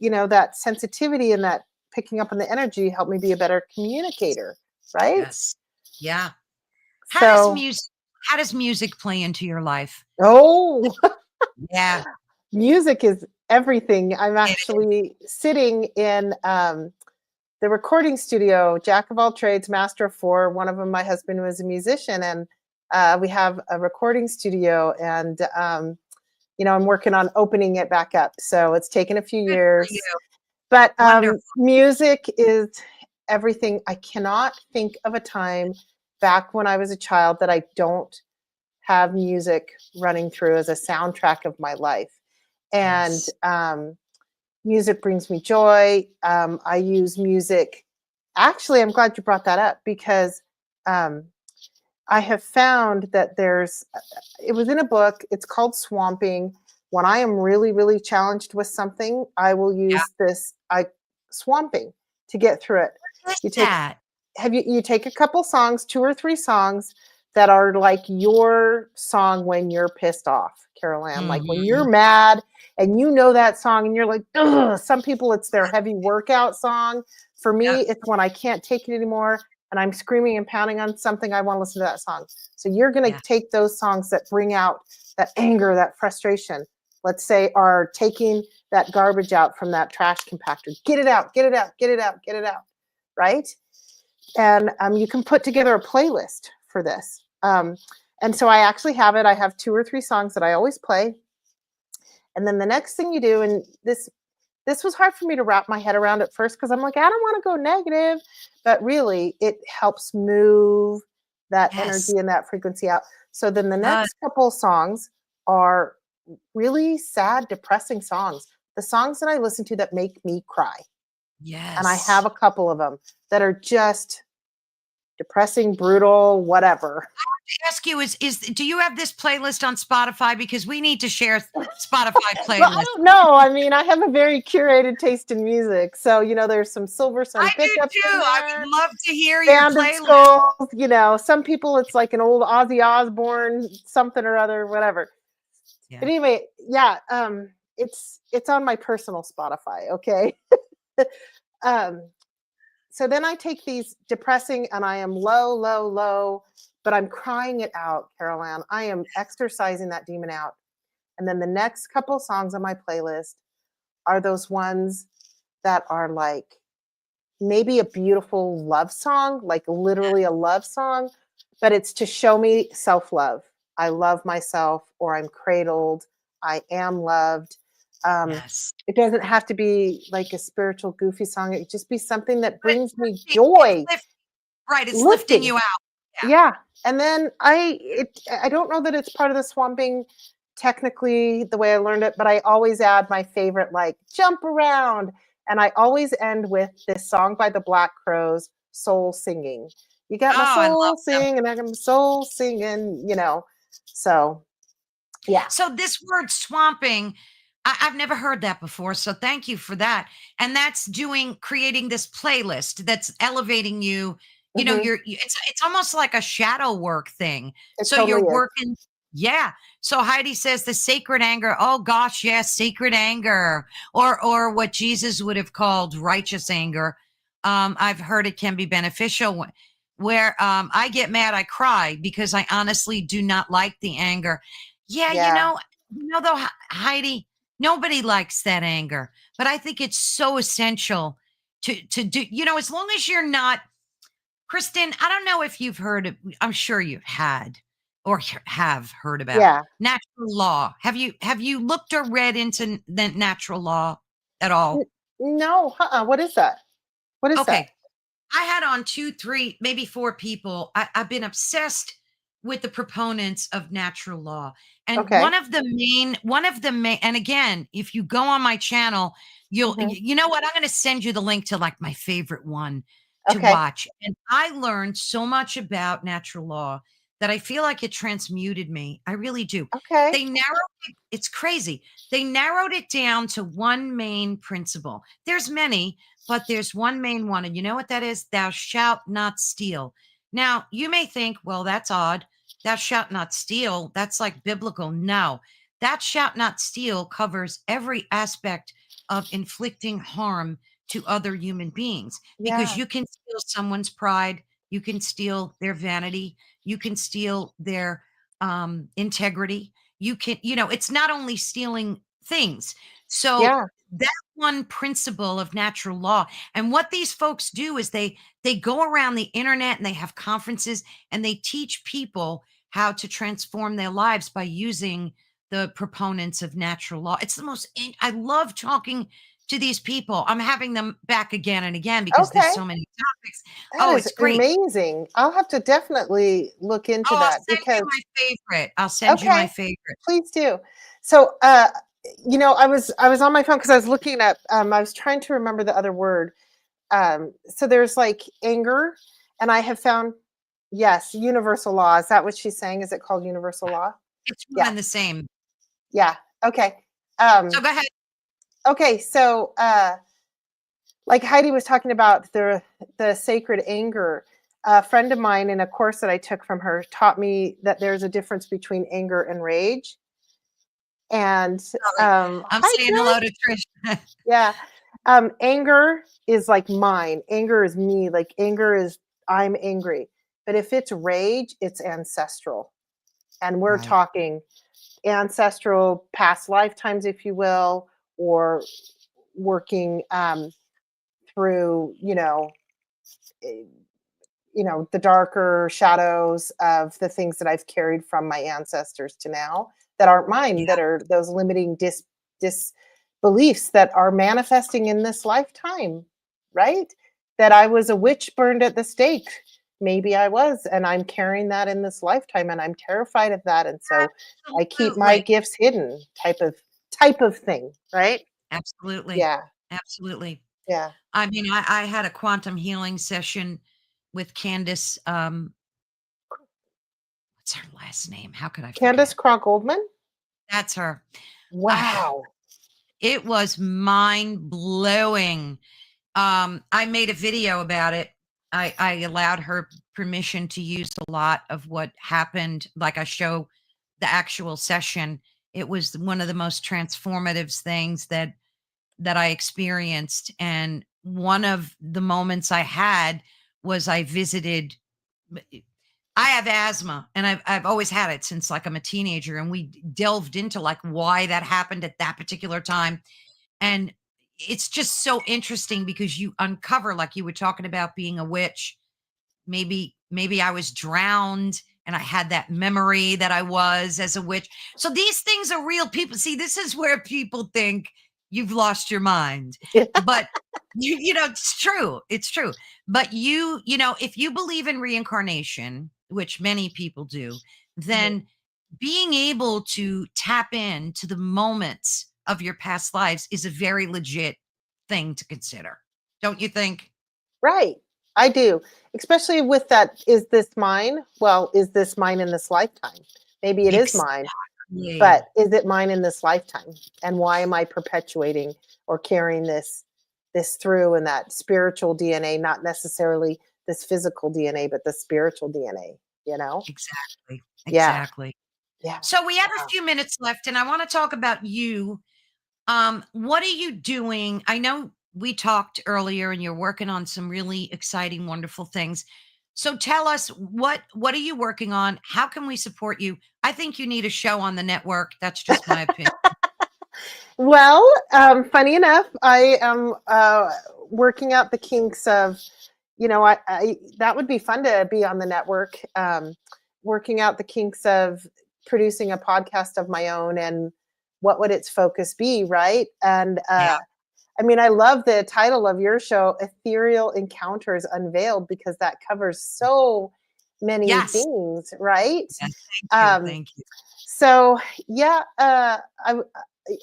that sensitivity and that picking up on the energy helped me be a better communicator, right? yes. Yeah. So, How does music play into your life? oh, Yeah. music is everything. I'm It is. actually sitting in the recording studio, jack of all trades, master of four. One of them, my husband was a musician, and we have a recording studio, and I'm working on opening it back up. So it's taken a few Good for you. years, but Wonderful. music is everything. I cannot think of a time back when I was a child that I don't have music running through as a soundtrack of my life. And Yes. music brings me joy. I use music. Actually, I'm glad you brought that up because um, I have found that it was in a book. It's called Swamping. When I am really, really challenged with something, I will Yeah. use this. swamping to get through it. What's You take that? you take a couple songs, 2 or 3 songs that are like your song when you're pissed off, Carol Ann. Like when you're Mhm. mad and you know that song and you're like, ugh. Some people it's their heavy workout song. For me, Yep. it's when I can't take it anymore and I'm screaming and pounding on something, I want to listen to that song. So you're going to Yeah. take those songs that bring out that anger, that frustration. Let's say are taking that garbage out from that trash compactor. Get it out, get it out, get it out, get it out. Right? And you can put together a playlist for this. And so I actually have it. I have 2 or 3 songs that I always play. And then the next thing you do, and this was hard for me to wrap my head around at first because I'm like, I don't want to go negative, but really it helps move that Yes. energy and that frequency out. So then the Uh, next couple songs are really sad, depressing songs. The songs that I listen to that make me cry. And I yes. have a couple of them that are just depressing, brutal, whatever. Ask you is do you have this playlist on Spotify? Because we need to share Spotify Well, I playlist. don't know. I mean, I have a very curated taste in music. So, there's some Silver I Sun do pickups too. in I there, would love to hear your Bandit playlist. Skulls, some people it's like an old Ozzy Osbourne, something or other, whatever. Yeah. But anyway, yeah, it's on my personal Spotify, okay? um, so then I take these depressing and I am low, low, low, but I'm crying it out, Carol Ann. I am exercising that demon out. And then the next couple songs on my playlist are those ones that are like maybe a beautiful love song, like literally a love song, but it's to show me self love. I love myself, or I'm cradled. I am loved. Yes. It doesn't have to be like a spiritual, goofy song. It could just be something that But it's brings me lifting, joy, right, it's lifting lifting. you out. Yeah. Yeah. And then I don't know that it's part of the swamping technically the way I learned it, but I always add my favorite like jump around. And I always end with this song by the Black Crowes, Soul Singing. You got Oh, my I love soul them. singing, I got my soul singing. So yeah. So this word swamping, I've never heard that before. So thank you for that. And that's creating this playlist that's elevating you. Hmm. It's almost like a shadow work thing. It So you're totally is. working. Yeah. So Heidi says the sacred anger. Oh gosh, yes, sacred anger, or what Jesus would have called righteous anger. I've heard it can be beneficial where I get mad, I cry because I honestly do not like the anger. Yeah, Yeah. though, Heidi, nobody likes that anger, but I think it's so essential to do. As long as you're not, Kristen. I don't know if you've heard. I'm sure you've had or have heard about Yeah. natural law. Have you looked or read into the natural law at all? No, what is that? What is that? Okay, I had on 2, 3, maybe 4 people. I've been obsessed with the proponents of natural law. And Okay. and again, if you go on my channel, Hmm. you know what? I'm going to send you the link to like my favorite one to Okay. watch. And I learned so much about natural law that I feel like it transmuted me. I really do. Okay. It's crazy. They narrowed it down to one main principle. There's many, but there's one main one. And you know what that is? Thou shalt not steal. Now, you may think, well, that's odd. Thou shalt not steal. That's like biblical. No, that shalt not steal covers every aspect of inflicting harm to other human beings because Yeah. you can steal someone's pride. You can steal their vanity. You can steal their integrity. It's not only stealing things. So Yeah. that one principle of natural law. And what these folks do is they go around the internet and they have conferences and they teach people how to transform their lives by using the proponents of natural law. It's the most I love talking to these people. I'm having them back again and again because there's Okay. so many topics. That Oh, is it's great. amazing. I'll have to definitely look into Oh, I'll that send you because my favorite. I'll send you my okay, favorite. please do. So, I was on my phone because I was looking up. I was trying to remember the other word. So there's like anger, and I have found yes, universal law. Is that what she's saying? Is it called universal law? It's one Yeah, and the same. yeah. Okay. So Um, go ahead. okay. So like Heidi was talking about the sacred anger. A friend of mine in a course that I took from her taught me that there's a difference between anger and rage. And Sorry. I'm hi, saying hello Trish. to Trish. Yeah. Anger is like mine. Anger is me. Like anger is I'm angry. But if it's rage, it's ancestral. And we're Right. talking ancestral past lifetimes, if you will, or working through, eh, the darker shadows of the things that I've carried from my ancestors to now that aren't mine, Yeah. that are those limiting beliefs that are manifesting in this lifetime, right? That I was a witch burned at the stake. Maybe I was, and I'm carrying that in this lifetime, and I'm terrified of that. And so I keep my Absolutely. gifts hidden, type of thing, right? Absolutely. Yeah, Absolutely. yeah. I mean, I had a quantum healing session with Candace. What's her last name? How could I Candace forget? Cronk Goldman. That's her. Wow. It was mind blowing. I made a video about it. I allowed her permission to use a lot of what happened. Like I show the actual session. It was one of the most transformative things that I experienced. And one of the moments I had was I visited. I have asthma, and I've always had it since like I'm a teenager. And we delved into like why that happened at that particular time, and it's just so interesting because you uncover, like you were talking about being a witch. Maybe I was drowned and I had that memory that I was as a witch. So these things are real. People see, this is where people think you've lost your mind. But it's true. It's true. But if you believe in reincarnation, which many people do, then being able to tap into the moments of your past lives is a very legit thing to consider. Don't you think? Right. I do. Especially with that, is this mine? Well, is this mine in this lifetime? Maybe it is mine, Exactly. but is it mine in this lifetime? And why am I perpetuating or carrying this through in that spiritual DNA, not necessarily this physical DNA, but the spiritual DNA, you know? Exactly. Yeah. Exactly. Yeah. So we have a Wow. few minutes left, and I want to talk about you. What are you doing? I know we talked earlier, and you're working on some really exciting, wonderful things. So tell us what are you working on? How can we support you? I think you need a show on the network. That's just my opinion. Well, funny enough, I am working out the kinks of, I that would be fun to be on the network. Working out the kinks of producing a podcast of my own, and what would its focus be, right? And Yeah. I mean, I love the title of your show, Ethereal Encounters Unveiled, because that covers so many Yes. things, right? Yes. Thank you. Um, Thank you. so yeah,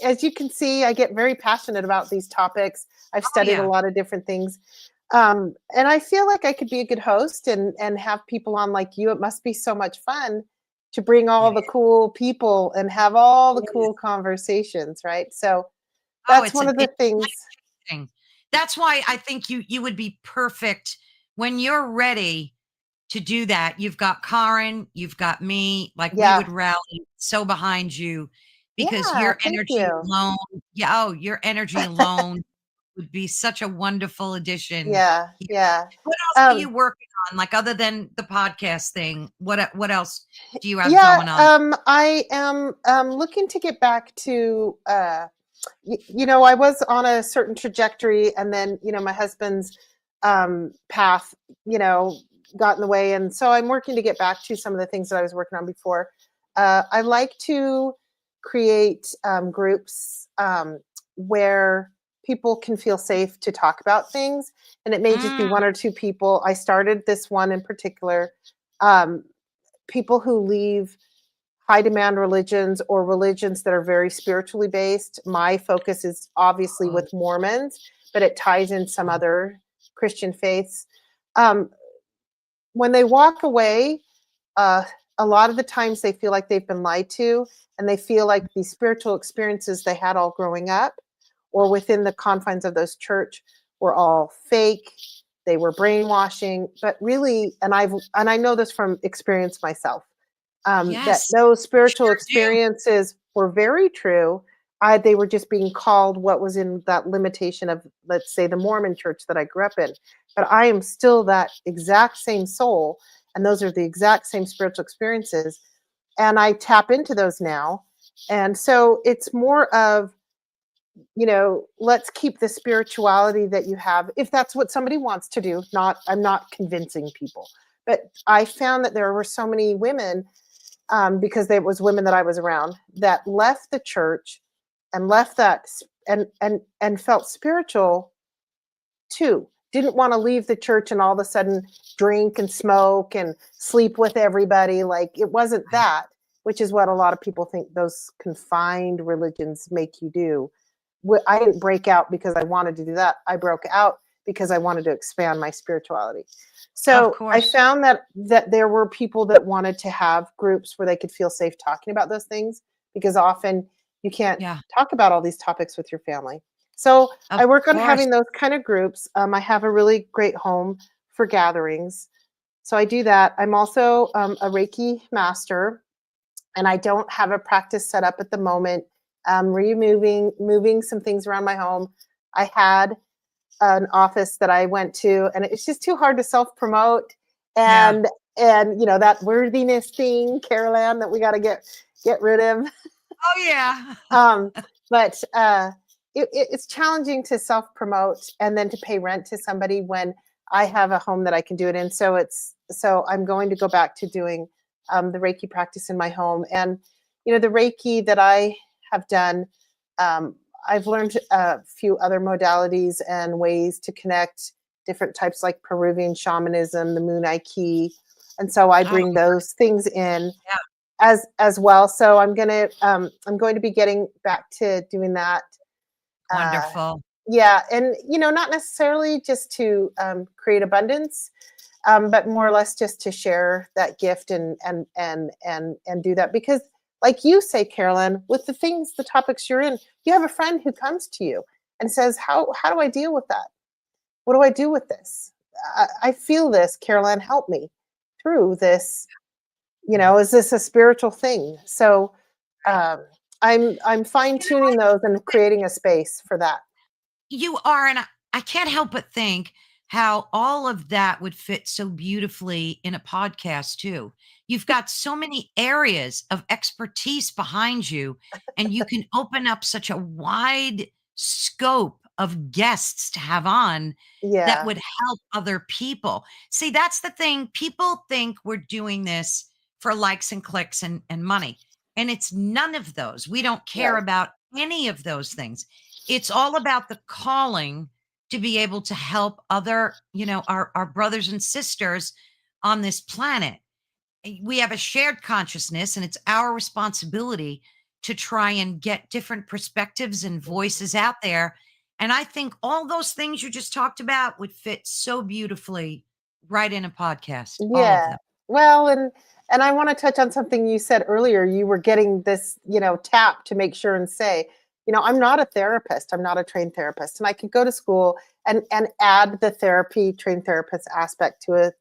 as you can see, I get very passionate about these topics. I've Oh studied a yeah. lot of different things. And I feel like I could be a good host and have people on like you. It must be so much fun to bring all It the cool people and have all the is. cool conversations, right? So Oh, that's one of the it's things. life-changing. That's why I think you would be perfect when you're ready to do that. You've got Karen, you've got me, like we Yeah. would rally so behind you because Yeah. your Thank energy you. alone, yeah, oh, your energy alone would be such a wonderful addition. Yeah. Yeah. Yeah. What else are you Um, working on? Like other than the podcast thing, what else do you have yeah. going on? I am looking to get back to I was on a certain trajectory, and then my husband's path got in the way, and so I'm working to get back to some of the things that I was working on before. I like to create groups where people can feel safe to talk about things, and it may just be Mm, one or two people. I started this one in particular. um, People who leave high demand religions or religions that are very spiritually based. My focus is obviously oh, with Mormons, but it ties in some other Christian faiths. Um, when they walk away, uh, a lot of the times they feel like they've been lied to, and they feel like the spiritual experiences they had all growing up or within the confines of those church were all fake. They were brainwashing, but really, and I know this from experience myself, that Yes, those you spiritual sure do. experiences were very true. They were just being called what was in that limitation of, let's say, the Mormon church that I grew up in. But I am still that exact same soul, and those are the exact same spiritual experiences. And I tap into those now. And so it's more of, let's keep the spirituality that you have, if that's what somebody wants to do. I'm not convincing people. But I found that there were so many women, because there was women that I was around, that left the church and left that, and felt spiritual too. Didn't want to leave the church and all of a sudden drink and smoke and sleep with everybody. Like, it wasn't Right. that, which is what a lot of people think those confined religions make you do. I didn't break out because I wanted to do that. I broke out because I wanted to expand my spirituality. Of So I course. found that there were people that wanted to have groups where they could feel safe talking about those things, because often you can't Yeah, talk about all these topics with your family. So of I work on course. having those kind of groups. I have a really great home for gatherings. So I do that. I'm also a Reiki master, and I don't have a practice set up at the moment. Moving some things around my home. I had an office that I went to, and it's just too hard to self promote, Yeah. and that worthiness thing, Carol Ann, that we got to get rid of. Oh, yeah. um, but it's challenging to self promote and then to pay rent to somebody when I have a home that I can do it in. So I'm going to go back to doing the Reiki practice in my home. And the Reiki that I have done, I've learned a few other modalities and ways to connect different types, like Peruvian shamanism, the Munay-Ki, and so I Oh, bring those things in yeah. as well. So I'm going to be getting back to doing that. Uh, Wonderful. yeah, and not necessarily just to create abundance, but more or less just to share that gift and do that, because, like you say, Carolyn, with the topics you're in, you have a friend who comes to you and says, "How do I deal with that? What do I do with this? I feel this, Carolyn. Help me through this. Is this a spiritual thing?" So Right. um, I'm fine tuning those and creating a space for that. You are, and I can't help but think how all of that would fit so beautifully in a podcast too. You've got so many areas of expertise behind you, and you can open up such a wide scope of guests to have on that Yeah, would help other people. See, that's the thing. People think we're doing this for likes and clicks and money. And it's none of those. We don't care right. about any of those things. It's all about the calling to be able to help other, our brothers and sisters on this planet. We have a shared consciousness, and it's our responsibility to try and get different perspectives and Mhm. voices out there. And I think all those things you just talked about would fit so beautifully right in a podcast, all of Yeah. them. Well, and I want to touch on something you said earlier. You were getting this, tap to make sure and say, I'm not a therapist. I'm not a trained therapist, and I could go to school and add the therapy trained therapist aspect to it.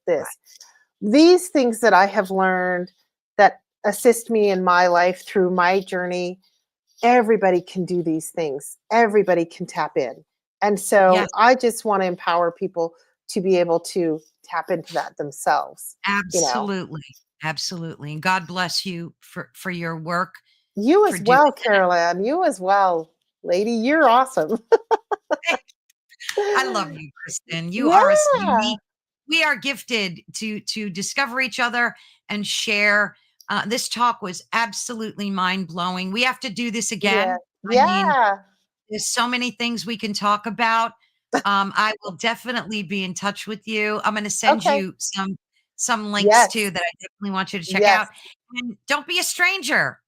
These things that I have learned that assist me in my life through my journey, everybody can do these things. Everybody can tap in. And so Yes, I just want to empower people to be able to tap into that themselves, you know. absolutely. Absolutely. And God bless you for your work, You for as doing well, that. Carol Ann. You as well, lady. You're awesome. I love you, Kristen. You are Yeah. we are gifted to discover each other and share. This talk was absolutely mind blowing. We have to do this Yeah. again. I mean, Yeah. there's so many things we can talk about. I will definitely be in touch with you. I'm going to send Okay. you some links too Yes. that I definitely want you to check Yes. out. And don't be a stranger.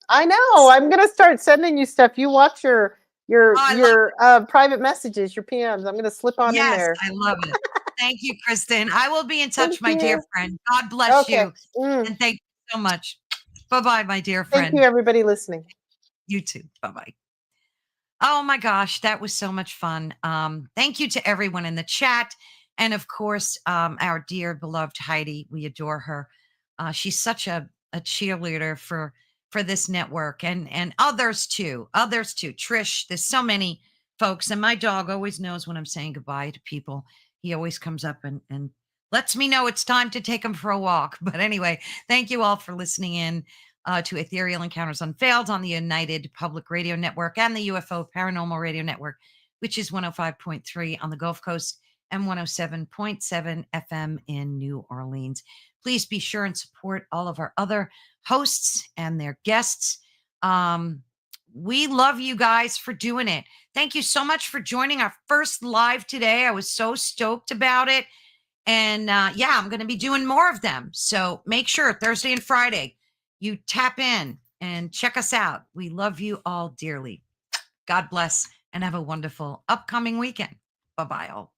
I know. I'm gonna start sending you stuff. You watch your Oh, your I love your private messages, your PMs. I'm gonna slip on in Yes, there. I love it. Thank you, Kristen. I will be in Thank touch, my dear you. friend. God bless Okay. you, Mm. and thank you so much. Bye-bye, my dear Thank you, friend. everybody listening. You too. Bye-bye. Oh my gosh, that was so much fun. Thank you to everyone in the chat. And of course, our dear beloved Heidi. We adore her. She's such a cheerleader for this network and others too. Others too. Trish, there's so many folks. And my dog always knows when I'm saying goodbye to people. He always comes up and lets me know it's time to take him for a walk. But anyway, thank you all for listening in to Ethereal Encounters Unveiled on the United Public Radio Network and the UFO Paranormal Radio Network, which is 105.3 on the Gulf Coast and 107.7 FM in New Orleans. Please be sure and support all of our other hosts and their guests. We love you guys for doing it. Thank you so much for joining our first live today. I was so stoked about it. And yeah, I'm going to be doing more of them. So make sure Thursday and Friday, you tap in and check us out. We love you all dearly. God bless and have a wonderful upcoming weekend. Bye-bye all.